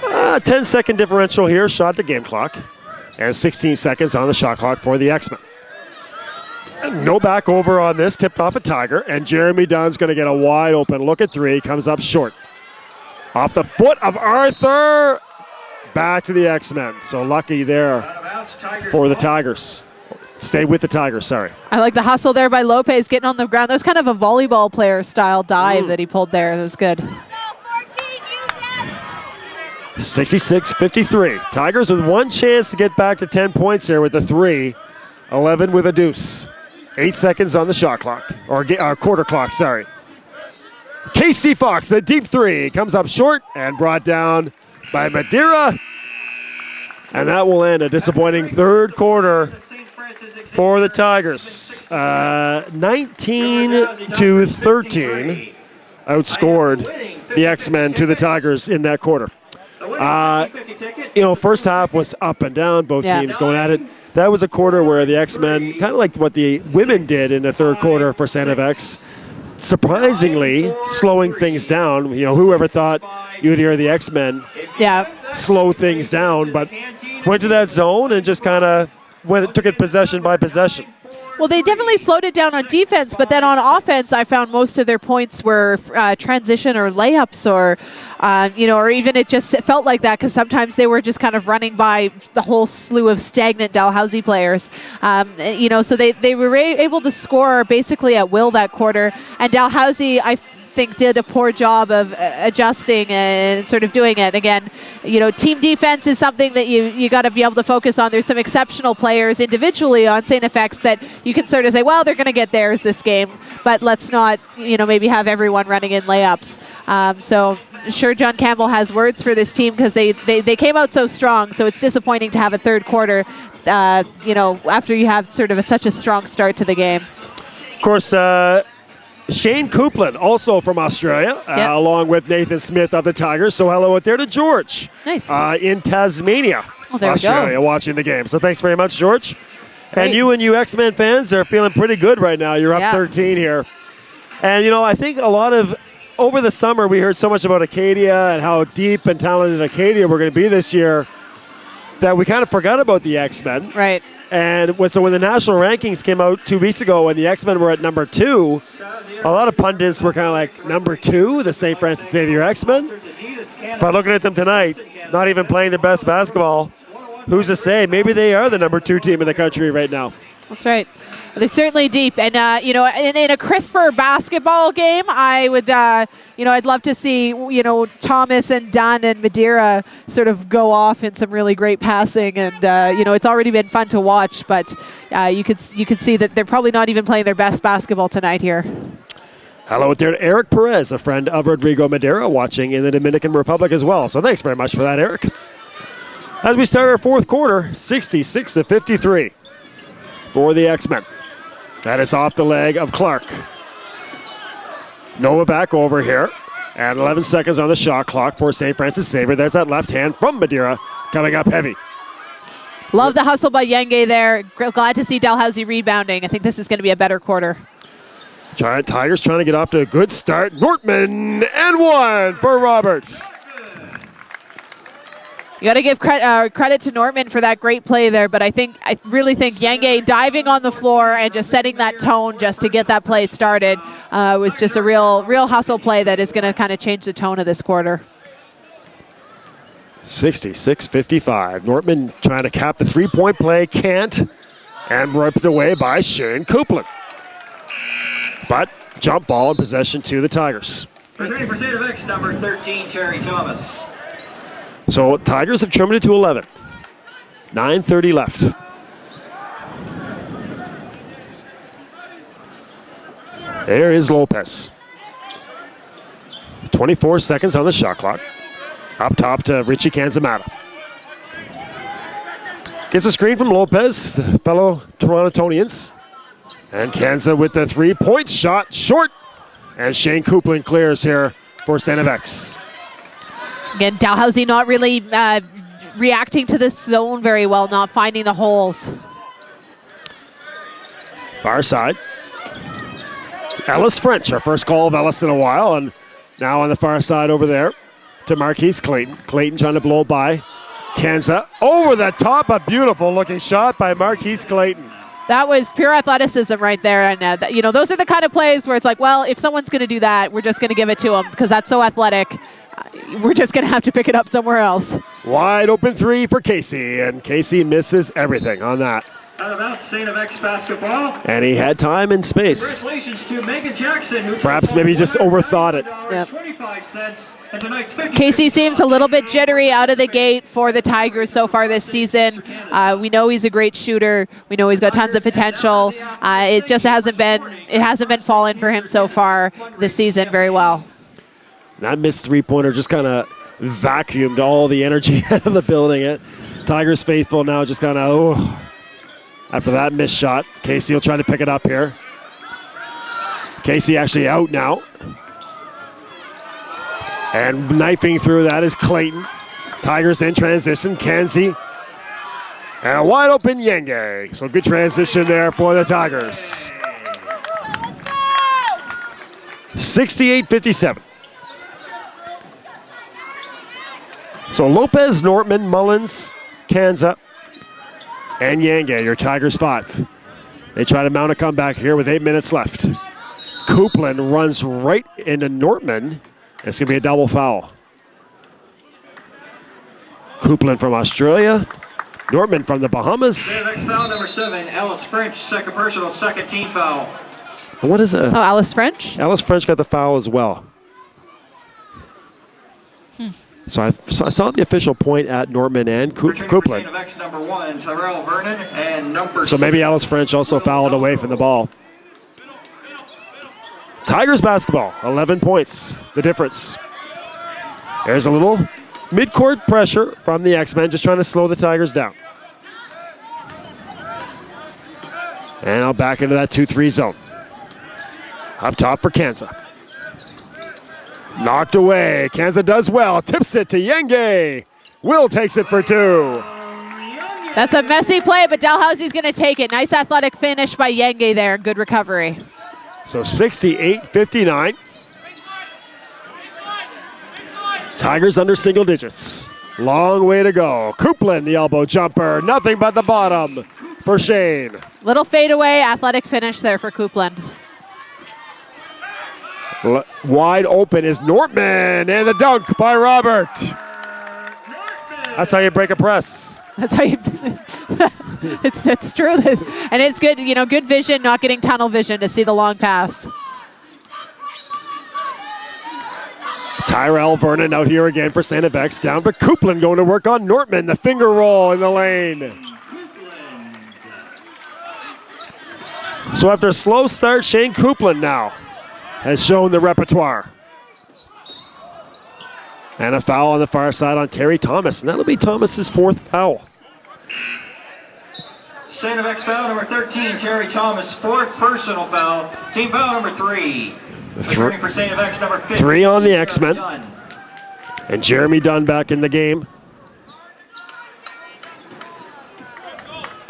10-second differential here, shot the game clock. And 16 seconds on the shot clock for the X-Men. No back over on this, tipped off a Tiger. And Jeremy Dunn's going to get a wide open look at 3, comes up short. Off the foot of Arthur. Back to the X-Men. So lucky there for the Tigers. Stay with the Tigers, sorry. I like the hustle there by Lopez getting on the ground. That was kind of a volleyball player style dive that he pulled there. That was good. 66-53. Tigers with 1 chance to get back to 10 points here with the 3. 11 with a deuce. 8 seconds on the shot clock. Or quarter clock, sorry. Casey Fox, the deep 3. Comes up short and brought down by Madeira. And that will end a disappointing third quarter for the Tigers. 19-13 outscored the X-Men to the Tigers in that quarter. First half was up and down, both teams going at it. That was a quarter where the X-Men, kind of like what the women did in the third quarter for St. FX, surprisingly slowing things down. Whoever thought you'd hear the X-Men slow things down, but went to that zone and just kind of took it possession by possession. Well, they definitely slowed it down on defense, but then on offense, I found most of their points were transition or layups or, or even it felt like that because sometimes they were just kind of running by the whole slew of stagnant Dalhousie players. So they were able to score basically at will that quarter. And Dalhousie, I think, did a poor job of adjusting and sort of doing it. Again, team defense is something that you got to be able to focus on. There's some exceptional players individually on St. FX that you can sort of say, well, they're going to get theirs this game, but let's not, maybe have everyone running in layups. So sure, John Campbell has words for this team because they came out so strong. So it's disappointing to have a third quarter, after you have sort of such a strong start to the game. Of course, Shane Coupland, also from Australia, along with Nathan Smith of the Tigers. So hello out there to George. Nice. In Tasmania, Australia, watching the game. So thanks very much, George. Great. And you X-Men fans are feeling pretty good right now. You're up 13 here. And, I think over the summer, we heard so much about Acadia and how deep and talented Acadia were going to be this year that we kind of forgot about the X-Men. Right. And so when the national rankings came out 2 weeks ago and the X-Men were at number 2, a lot of pundits were kind of like, number 2, the St. Francis Xavier X-Men? But looking at them tonight, not even playing the best basketball, who's to say? Maybe they are the number 2 team in the country right now. That's right. They're certainly deep. And, in a crisper basketball game, I would, I'd love to see, Thomas and Dunn and Madeira sort of go off in some really great passing. And, it's already been fun to watch, but you could see that they're probably not even playing their best basketball tonight here. Hello out there to Eric Perez, a friend of Rodrigo Madeira, watching in the Dominican Republic as well. So thanks very much for that, Eric. As we start our fourth quarter, 66-53 for the X-Men. That is off the leg of Clark. Noah back over here. And 11 seconds on the shot clock for St. Francis Xavier. There's that left hand from Madeira coming up heavy. Love the hustle by Yenge there. Glad to see Dalhousie rebounding. I think this is going to be a better quarter. Giant Tigers trying to get off to a good start. Nortmann and one for Robert. You got to give credit to Nortmann for that great play there, but I really think Yenge diving on the floor and just setting that tone just to get that play started was just a real hustle play that is going to kind of change the tone of this quarter. 66-55. Nortmann trying to cap the three-point play, can't, and ripped away by Shane Coupland. But jump ball in possession to the Tigers. Returning for St. FX, number 13, Terry Thomas. So Tigers have trimmed it to 11. 9:30 left. There is Lopez. 24 seconds on the shot clock. Up top to Richie Canzamata. Gets a screen from Lopez, the fellow Torontonians. And Kanza with the three-point shot, short. And Shane Coupland clears here for St. FX. Again, Dalhousie not really reacting to this zone very well, not finding the holes. Far side. Ellis French, our first call of Ellis in a while, and now on the far side over there to Marquise Clayton. Clayton trying to blow by Kanza. Over the top, a beautiful looking shot by Marquise Clayton. That was pure athleticism right there. And, those are the kind of plays where it's like, well, if someone's going to do that, we're just going to give it to them because that's so athletic. We're just going to have to pick it up somewhere else. Wide open three for Casey, and Casey misses everything on that. Out of bounds, St. FX basketball. And he had time and space. Congratulations to Megan Jackson, who perhaps maybe just overthought it. Yep. 25 cents, and tonight's 50 Casey seems a little bit jittery out of the gate for the Tigers so far this season. We know he's a great shooter. We know he's got tons of potential. It just hasn't been falling for him so far this season very well. That missed three-pointer just kind of vacuumed all the energy out of the building. Tigers faithful now just kind of, after that missed shot. Casey will try to pick it up here. Casey actually out now. And knifing through that is Clayton. Tigers in transition. Kanzi. And a wide open Yenge. So good transition there for the Tigers. 68-57. So Lopez, Nortmann, Mullins, Kanza, and Yenge, your Tigers 5. They try to mount a comeback here with 8 minutes left. Coupland runs right into Nortmann. It's going to be a double foul. Coupland from Australia. Nortmann from the Bahamas. Next foul, number 7, Alice French, second personal, second team foul. And what is it? Oh, Alice French? Alice French got the foul as well. So I saw the official point at Nortmann and Coupland. Of X number 1, Tyrell Vernon, and number So maybe Alice French also fouled away from the ball. Tigers basketball, 11 points, the difference. There's a little mid-court pressure from the X-Men, just trying to slow the Tigers down. And I'll back into that 2-3 zone. Up top for Kansa. Knocked away. Kansa does well. Tips it to Yenge. Will takes it for 2. That's a messy play, but Dalhousie's going to take it. Nice athletic finish by Yenge there. Good recovery. So 68-59. Tigers under single digits. Long way to go. Coupland, the elbow jumper. Nothing but the bottom for Shane. Little fadeaway, athletic finish there for Coupland. Wide open is Nortmann, and the dunk by Robert. That's how you break a press. That's how you. it's true, and it's good. You know, good vision, not getting tunnel vision to see the long pass. Tyrell Vernon out here again for St. FX. Down to Coupland going to work on Nortmann. The finger roll in the lane. So after a slow start, Shane Coupland now has shown the repertoire. And a foul on the far side on Terry Thomas. And that'll be Thomas's 4th foul. St. FX foul number 13, Terry Thomas, 4th personal foul. Team foul number 3. Returning for St. FX number 15. 3 on the X-Men. And Jeremy Dunn back in the game.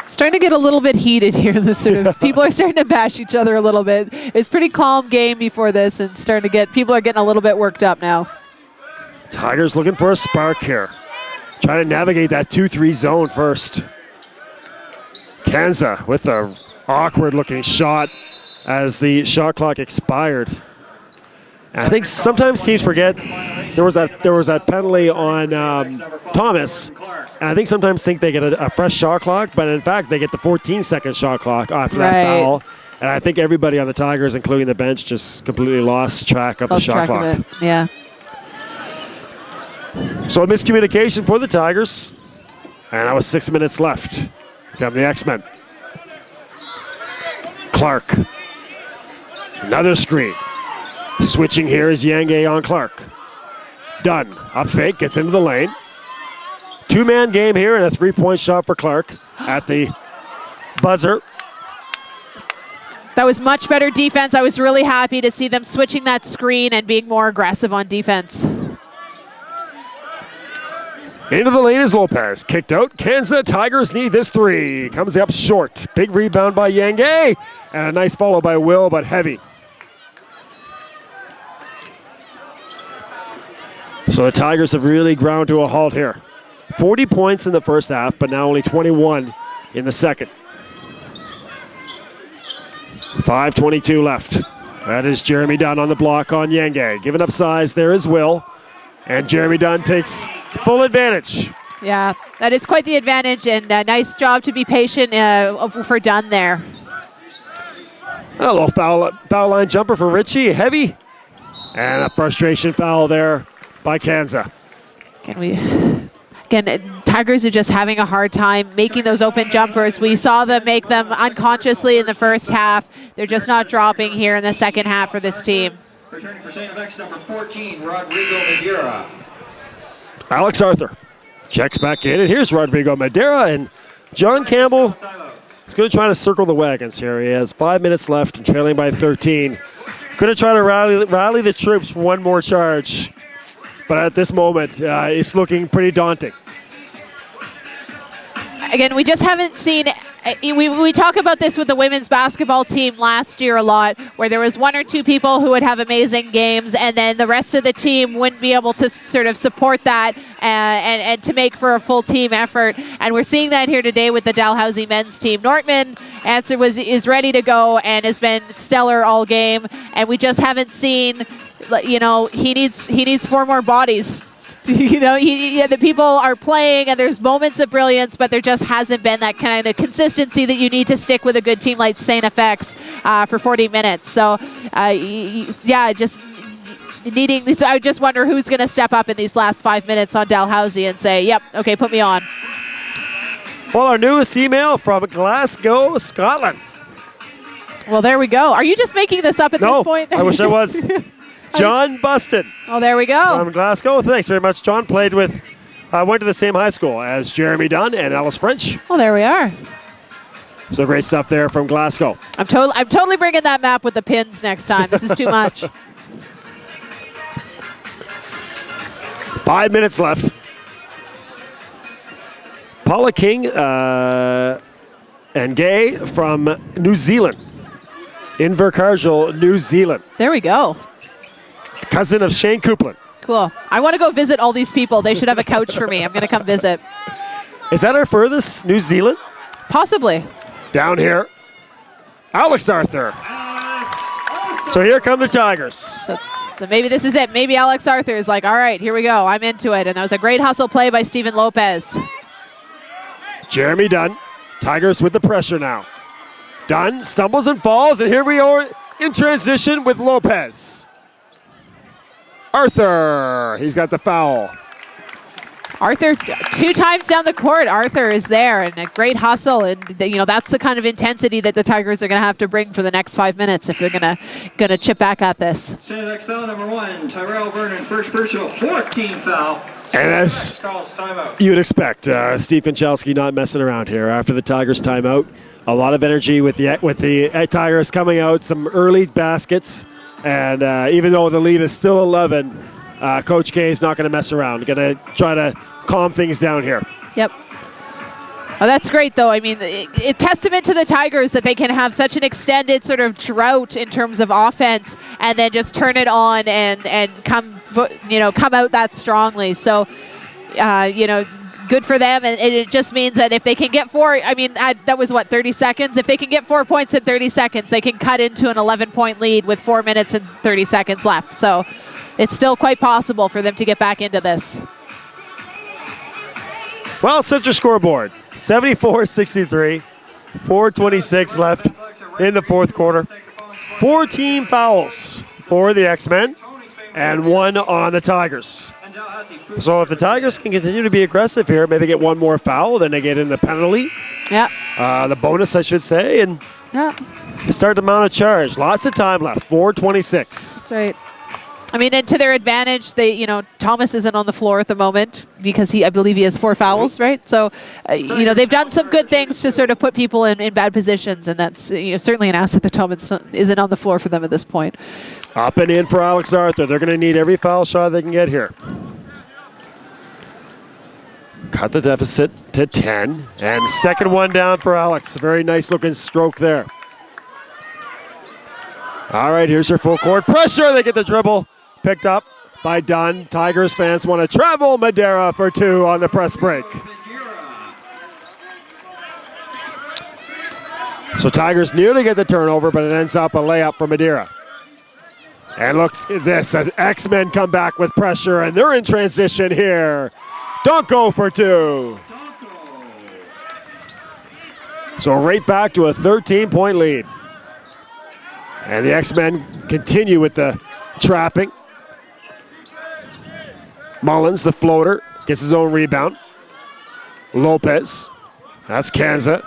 Starting to get a little bit heated here. This sort of people are starting to bash each other a little bit. It's pretty calm game before this, and starting to get people are getting a little bit worked up now. Tigers looking for a spark here. Trying to navigate that 2-3 zone first. Kansa with a awkward-looking shot as the shot clock expired. And I think sometimes teams forget there was that penalty on Thomas, and I think sometimes think they get a fresh shot clock, but in fact they get the 14-second shot clock after that foul. And I think everybody on the Tigers, including the bench, just completely lost track of the shot clock. Yeah. So a miscommunication for the Tigers, and that was 6 minutes left. Come the X-Men. Clark. Another screen. Switching here is Yenge on Clark. Dunn, up fake, gets into the lane. 2-man game here and a 3-point shot for Clark at the buzzer. That was much better defense. I was really happy to see them switching that screen and being more aggressive on defense. Into the lane is Lopez. Kicked out. Kansa Tigers need this 3. Comes up short. Big rebound by Yenge. And a nice follow by Will, but heavy. So the Tigers have really ground to a halt here. 40 points in the first half, but now only 21 in the second. 5:22 left. That is Jeremy Dunn on the block on Yenge. Giving up size, there is Will. And Jeremy Dunn takes full advantage. Yeah, that is quite the advantage, and a nice job to be patient for Dunn there. A little foul line jumper for Ritchie, heavy. And a frustration foul there by Kansa. Again, Tigers are just having a hard time making those open jumpers. We saw them make them unconsciously in the first half. They're just not dropping here in the second half for this team. Returning for St. FX number 14, Rodrigo Madeira. Alex Arthur checks back in, and here's Rodrigo Madeira, and John Campbell is going to try to circle the wagons here. He has 5 minutes left and trailing by 13. Going to try to rally the troops for one more charge. But at this moment, it's looking pretty daunting. again, we just haven't seen. We talk about this with the women's basketball team last year a lot, where there was one or two people who would have amazing games, and then the rest of the team wouldn't be able to sort of support that and to make for a full team effort. And we're seeing that here today with the Dalhousie men's team. Nortmann is ready to go and has been stellar all game, and we just haven't seen. He needs 4 more bodies. The people are playing and there's moments of brilliance, but there just hasn't been that kind of consistency that you need to stick with a good team like St. FX for 40 minutes. So, just needing. So I just wonder who's going to step up in these last 5 minutes on Dalhousie and say, "Yep, okay, put me on." Well, our newest email from Glasgow, Scotland. Well, there we go. Are you just making this up at this point? I wish I was. John Buston. Oh, there we go. From Glasgow. Thanks very much, John. Went to the same high school as Jeremy Dunn and Alice French. Oh, there we are. So great stuff there from Glasgow. I'm totally bringing that map with the pins next time. This is too much. 5 minutes left. Paula King and Gay from New Zealand. Invercargill, New Zealand. There we go. Cousin of Shane Coupland. Cool. I want to go visit all these people. They should have a couch for me. I'm going to come visit. Is that our furthest, New Zealand? Possibly. Down here, Alex Arthur. So here come the Tigers. So maybe this is it. Maybe Alex Arthur is like, all right, here we go. I'm into it. And that was a great hustle play by Stephen Lopez. Jeremy Dunn. Tigers with the pressure now. Dunn stumbles and falls, and here we are in transition with Lopez. Arthur, he's got the foul. Arthur, 2 times down the court, Arthur is there, and a great hustle, and that's the kind of intensity that the Tigers are going to have to bring for the next 5 minutes if they're going to chip back at this. St. FX foul number 1, Tyrell Vernon, first personal, 14th foul. And as you would expect, Steve Konchalski not messing around here after the Tigers timeout. A lot of energy with the Tigers coming out, some early baskets, and even though the lead is still 11, Coach K is not going to mess around. Going to try to calm things down here. Yep. Oh, that's great, though. I mean, a testament to the Tigers that they can have such an extended sort of drought in terms of offense, and then just turn it on and come out that strongly. So, good for them, and it just means that if they can get 4, that was 30 seconds? If they can get 4 points in 30 seconds, they can cut into an 11-point lead with 4 minutes and 30 seconds left. So it's still quite possible for them to get back into this. Well, set your scoreboard. 74-63, 4:26 left in the fourth quarter. 14 fouls for the X-Men and 1 on the Tigers. So if the Tigers can continue to be aggressive here, maybe get 1 more foul, then they get in the penalty. Yeah. The bonus, I should say, and start to mount a charge. Lots of time left, 4:26. That's right. And to their advantage, Thomas isn't on the floor at the moment because I believe he has 4 fouls, right? So, they've done some good things to sort of put people in bad positions, and that's certainly an asset that Thomas isn't on the floor for them at this point. Up and in for Alex Arthur. They're going to need every foul shot they can get here. Cut the deficit to 10, and second one down for Alex. Very nice looking stroke there. All right, here's your full court pressure. They get the dribble. Picked up by Dunn. Tigers fans want to travel Madeira for 2 on the press break. So Tigers nearly get the turnover, but it ends up a layup for Madeira. And look at this, the X-Men come back with pressure, and they're in transition here. Donko for 2. So right back to a 13-point lead. And the X-Men continue with the trapping. Mullins, the floater, gets his own rebound. Lopez, that's Kanza,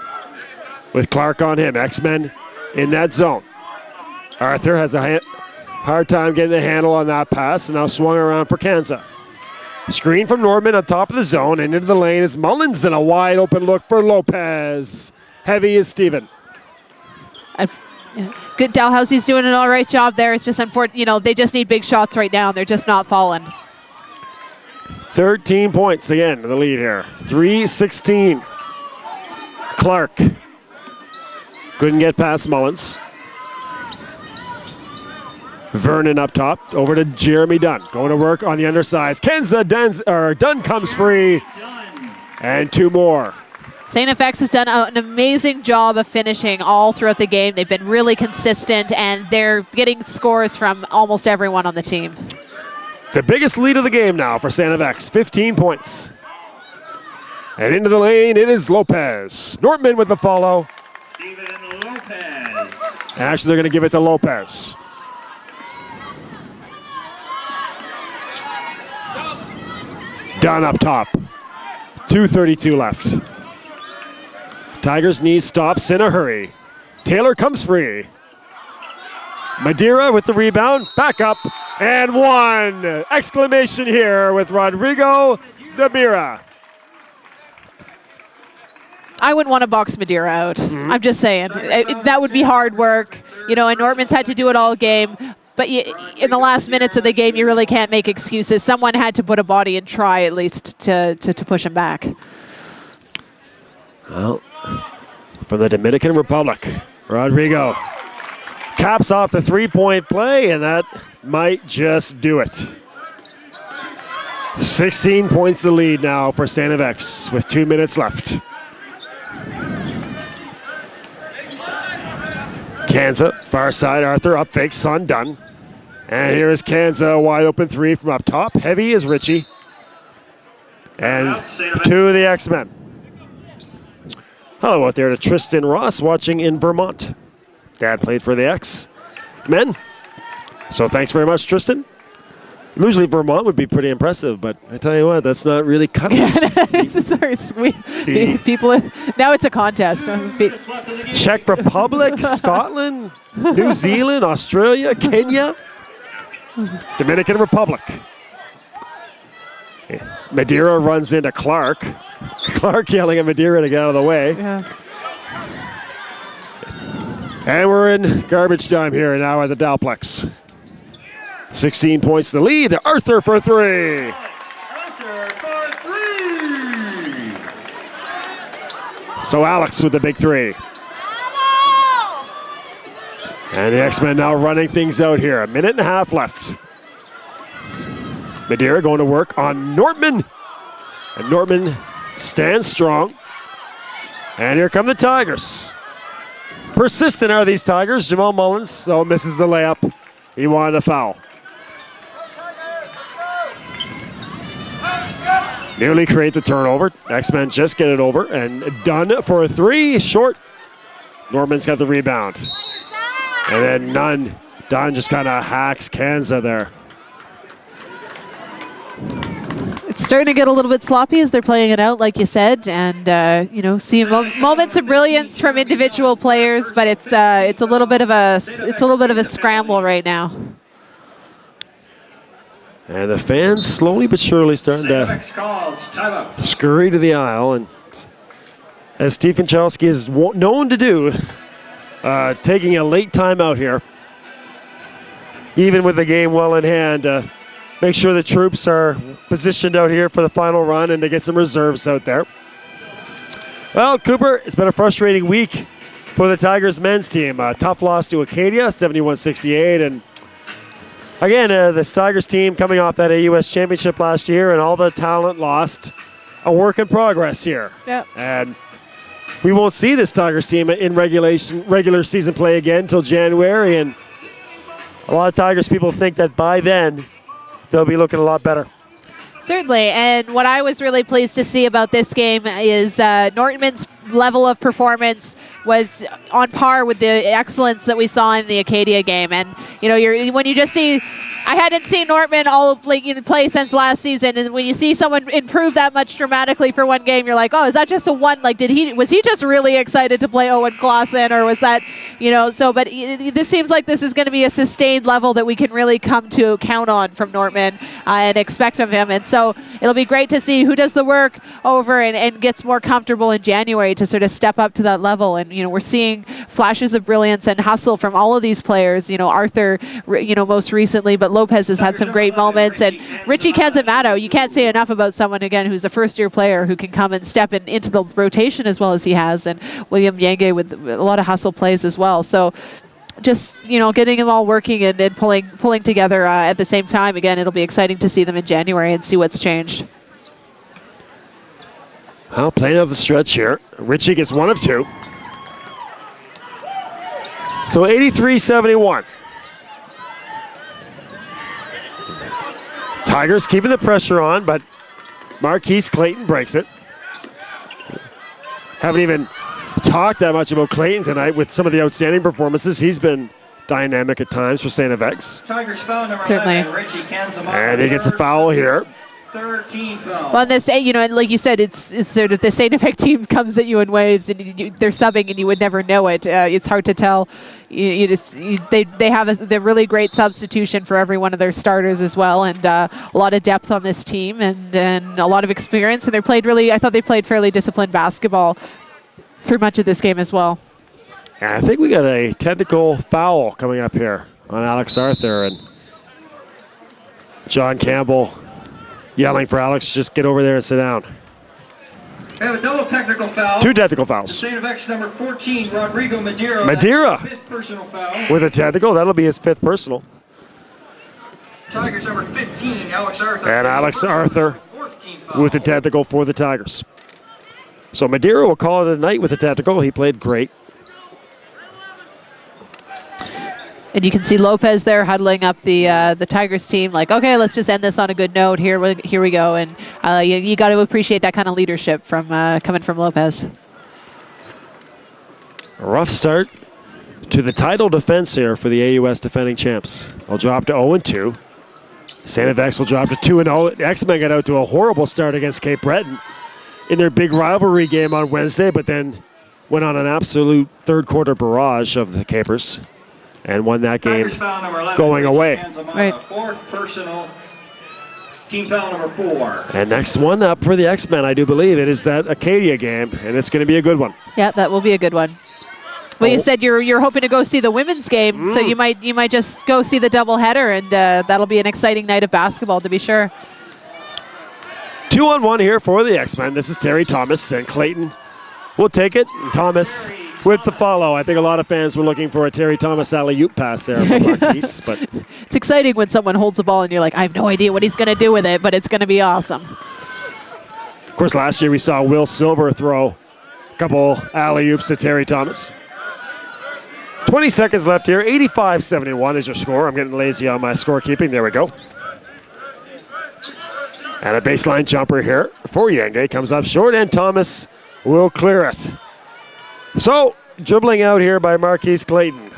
with Clark on him. X-Men in that zone. Arthur has a hard time getting the handle on that pass, and now swung around for Kanza. Screen from Nortmann on top of the zone, and into the lane is Mullins, and a wide open look for Lopez. Heavy is Steven. Good. Dalhousie's doing an all right job there. It's just unfortunate, they just need big shots right now, and they're just not falling. 13 points again to the lead here. 3:16 Clark. Couldn't get past Mullins. Vernon up top, over to Jeremy Dunn. Going to work on the undersized. Dunn comes free. And 2 more. St. FX has done an amazing job of finishing all throughout the game. They've been really consistent, and they're getting scores from almost everyone on the team. The biggest lead of the game now for St. FX, 15 points. And into the lane, it is Lopez. Nortmann with the follow. Steven Lopez. Actually, they're going to give it to Lopez. Dunn up top. 2:32 left. Tigers need stops in a hurry. Taylor comes free. Madeira with the rebound. Back up. And 1. Exclamation here with Rodrigo Madeira. I wouldn't want to box Madeira out. I'm just saying. That would be hard work. And Nortmann's had to do it all game. But in the last minutes of the game, you really can't make excuses. Someone had to put a body and try at least to push him back. Well, from the Dominican Republic, Rodrigo caps off the 3-point play, and that might just do it. 16 points the lead now for St. FX with 2 minutes left. Kanza, far side, Arthur up fake, Son Dunn. And here is Kanza, wide open 3 from up top. Heavy is Richie. And 2 of the X-Men. Hello out there to Tristan Ross watching in Vermont. Dad played for the X-Men. So thanks very much, Tristan. Usually Vermont would be pretty impressive, but I tell you what, that's not really cutting it. People, now it's a contest. Czech Republic, Scotland, New Zealand, Australia, Kenya, Dominican Republic. Madeira runs into Clark. Clark yelling at Madeira to get out of the way. Yeah. And we're in garbage time here now at the Dalplex. 16 points to lead. Arthur for 3. Arthur for 3. So Alex with the big 3. And the X-Men now running things out here. 1.5 minutes left. Madeira going to work on Nortmann. And Nortmann stands strong. And here come the Tigers. Persistent are these Tigers. Jamal Mullins misses the layup. He wanted a foul. Nearly create the turnover. X-Men just get it over. And Dunn for a 3. Short. Norman's got the rebound. And then Dunn just kind of hacks Kanza there. It's starting to get a little bit sloppy as they're playing it out, like you said, and seeing moments of brilliance from individual players, but it's a little bit of a scramble right now. And the fans slowly but surely starting to scurry to the aisle, and as Steve Finchalski is known to do, taking a late timeout here, even with the game well in hand. Make sure the troops are positioned out here for the final run and to get some reserves out there. Well, Cooper, it's been a frustrating week for the Tigers men's team. A tough loss to Acadia, 71-68. And again, the Tigers team coming off that AUS championship last year and all the talent lost. A work in progress here. Yep. And we won't see this Tigers team in regular season play again until January. And a lot of Tigers people think that by then, they'll be looking a lot better. Certainly, and what I was really pleased to see about this game is Nortmann's level of performance was on par with the excellence that we saw in the Acadia game. And when you just see, I hadn't seen Nortmann play since last season, and when you see someone improve that much dramatically for one game, you're like, oh, is that just a one? Like, was he just really excited to play Owen Clausen, or was that, But this seems like this is going to be a sustained level that we can really come to count on from Nortmann and expect of him. And so it'll be great to see who does the work over and gets more comfortable in January to sort of step up to that level. And we're seeing flashes of brilliance and hustle from all of these players. Arthur, most recently, but Lopez has had some great moments. And Richie Canzamato, you can't say enough about someone, again, who's a first-year player who can come and step into the rotation as well as he has. And William Yenge with a lot of hustle plays as well. So just, getting them all working and pulling together at the same time. Again, it'll be exciting to see them in January and see what's changed. Well, playing out the stretch here. Richie gets 1 of 2. So 83-71. Tigers keeping the pressure on, but Marquise Clayton breaks it. Haven't even talked that much about Clayton tonight with some of the outstanding performances. He's been dynamic at times for St. FX. Tigers foul number Certainly. 11, Richie Canzamato. And he gets a foul here. 13 foul. Well, this, and like you said, it's sort of the St. Effect team comes at you in waves, and they're subbing, and you would never know it. It's hard to tell. They have the really great substitution for every one of their starters as well, and a lot of depth on this team, and a lot of experience. And I thought they played fairly disciplined basketball for much of this game as well. And I think we got a technical foul coming up here on Alex Arthur, and John Campbell yelling for Alex, just get over there and sit down. We have a double technical foul. 2 technical fouls. St. FX number 14, Rodrigo Madeira. Madeira. That's his 5th personal foul. With a technical, that'll be his 5th personal. Tigers number 15, Alex Arthur. And Alex Arthur 4th team foul. with a technical for the Tigers. So Madeira will call it a night with a technical. He played great. And you can see Lopez there huddling up the Tigers team, like, okay, let's just end this on a good note. Here we go. And you got to appreciate that kind of leadership from coming from Lopez. A rough start to the title defense here for the AUS defending champs. They'll drop to 0-2. St. FX will drop to 2-0. X-Men got out to a horrible start against Cape Breton in their big rivalry game on Wednesday, but then went on an absolute third-quarter barrage of the Capers and won that game Tigers foul number 11, going Richie away. Canzamato, Right. 4th personal, team foul number 4. And next one up for the X-Men, I do believe it is that Acadia game, and it's going to be a good one. Yeah, that will be a good one. Well, you said you're hoping to go see the women's game, so you might just go see the doubleheader, and that'll be an exciting night of basketball to be sure. 2-on-1 here for the X-Men. This is Terry Thomas, and Clayton will take it. And Thomas with the follow. I think a lot of fans were looking for a Terry Thomas alley-oop pass there from Marquise, but It's exciting when someone holds the ball and you're like, I have no idea what he's going to do with it, but it's going to be awesome. of course last year we saw Will Silver throw a couple alley-oops to Terry Thomas. 20 seconds left here. 85-71 is your score. I'm getting lazy on my scorekeeping. There we go. And a baseline jumper here for Yenge. Comes up short, and Thomas will clear it. So, dribbling out here by Marquise Clayton.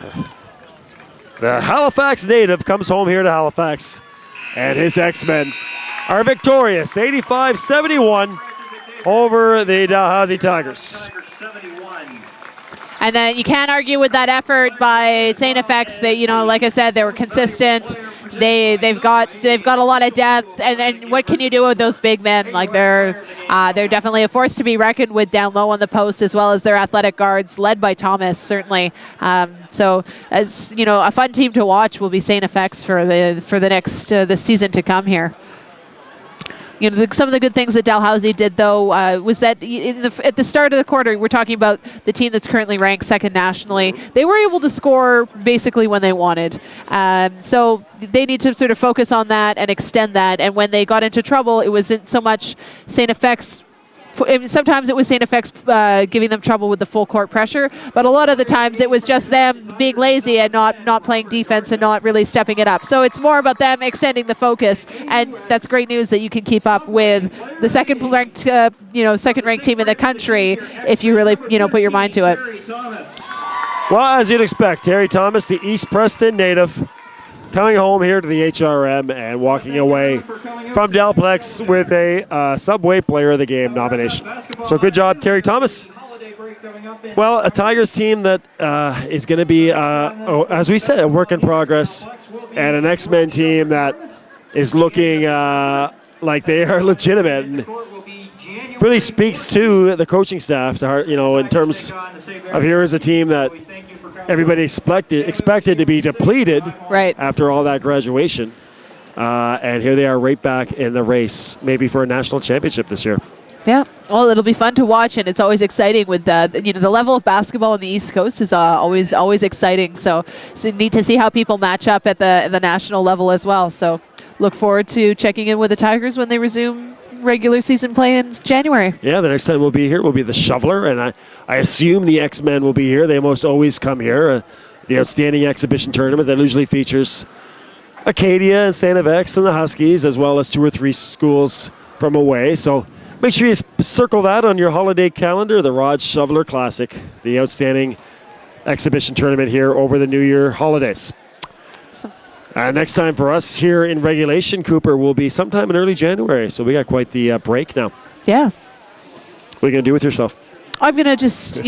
The Halifax native comes home here to Halifax, and his X-Men are victorious, 85-71 over the Dalhousie Tigers. Tigers 71. And then you can't argue with that effort by St. FX. They, like I said, they were consistent. They've got a lot of depth, and what can you do with those big men? Like they're definitely a force to be reckoned with down low on the post, as well as their athletic guards, led by Thomas certainly. So as a fun team to watch will be St. FX for the next the season to come here. Some of the good things that Dalhousie did, though, was that at the start of the quarter, we're talking about the team that's currently ranked second nationally. They were able to score basically when they wanted. So they need to sort of focus on that and extend that. And when they got into trouble, it wasn't so much St. FX. Sometimes it was St. FX giving them trouble with the full court pressure, but a lot of the times it was just them being lazy and not playing defense and not really stepping it up. So it's more about them extending the focus, and that's great news that you can keep up with the second ranked team in the country if you really put your mind to it. Terry Thomas. Well, as you'd expect, Terry Thomas, the East Preston native, coming home here to the HRM and walking away from Dalplex with a Subway Player of the Game nomination. So good job, Terry Thomas. Well, a Tigers team that is going to be, as we said, a work in progress, and an X-Men team that is looking like they are legitimate. Court will be January really speaks to the coaching staff, in terms of here is a team that everybody expected to be depleted Right. after all that graduation. And here they are right back in the race, maybe for a national championship this year. Yeah. Well, it'll be fun to watch, and it's always exciting with the level of basketball on the East Coast is always exciting. So it's neat to see how people match up at the national level as well. So look forward to checking in with the Tigers when they resume regular season play in January. Yeah, the next time we'll be here will be the Shoveler, and I assume the X-Men will be here. They almost always come here. The outstanding exhibition tournament that usually features Acadia and Santa Vex and the Huskies, as well as 2 or 3 schools from away. So make sure you circle that on your holiday calendar, the Rod Shoveler Classic, the outstanding exhibition tournament here over the New Year holidays. Next time for us here in regulation, Cooper, will be sometime in early January. So we got quite the break now. Yeah. What are you going to do with yourself? I'm going to just,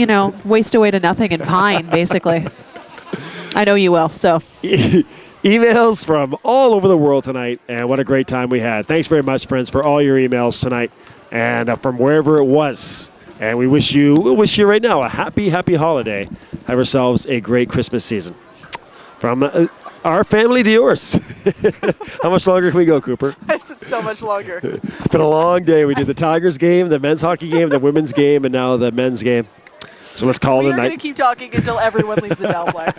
waste away to nothing and pine, basically. I know you will, so. Emails from all over the world tonight, and what a great time we had. Thanks very much, friends, for all your emails tonight, and from wherever it was. And we'll wish you right now a happy holiday. Have yourselves a great Christmas season. From our family to yours. How much longer can we go, Cooper? So much longer. It's been a long day. We did the Tigers game, the men's hockey game, the women's game, and now the men's game. So let's call it a We're going night. to keep talking until everyone leaves the Dalplex.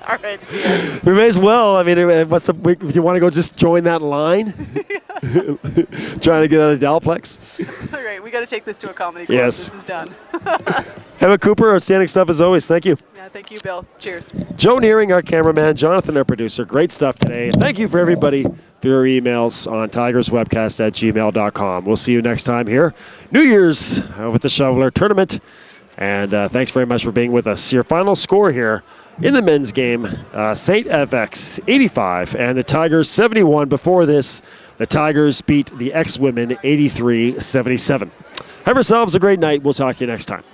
All right, see ya. We may as well. I mean, do you want to go just join that line? Trying to get out of Dalplex? All right, we got to take this to a comedy club. Yes. This is done. Emma Cooper, outstanding stuff as always. Thank you. Yeah, thank you, Bill. Cheers. Joe Nearing, our cameraman. Jonathan, our producer. Great stuff today. Thank you for everybody for your emails on tigerswebcast@gmail.com. We'll see you next time here. New Year's with the Shoveler Tournament. And thanks very much for being with us. Your final score here in the men's game, St. FX 85 and the Tigers 71. Before this, the Tigers beat the X-Women 83-77. Have yourselves a great night. We'll talk to you next time.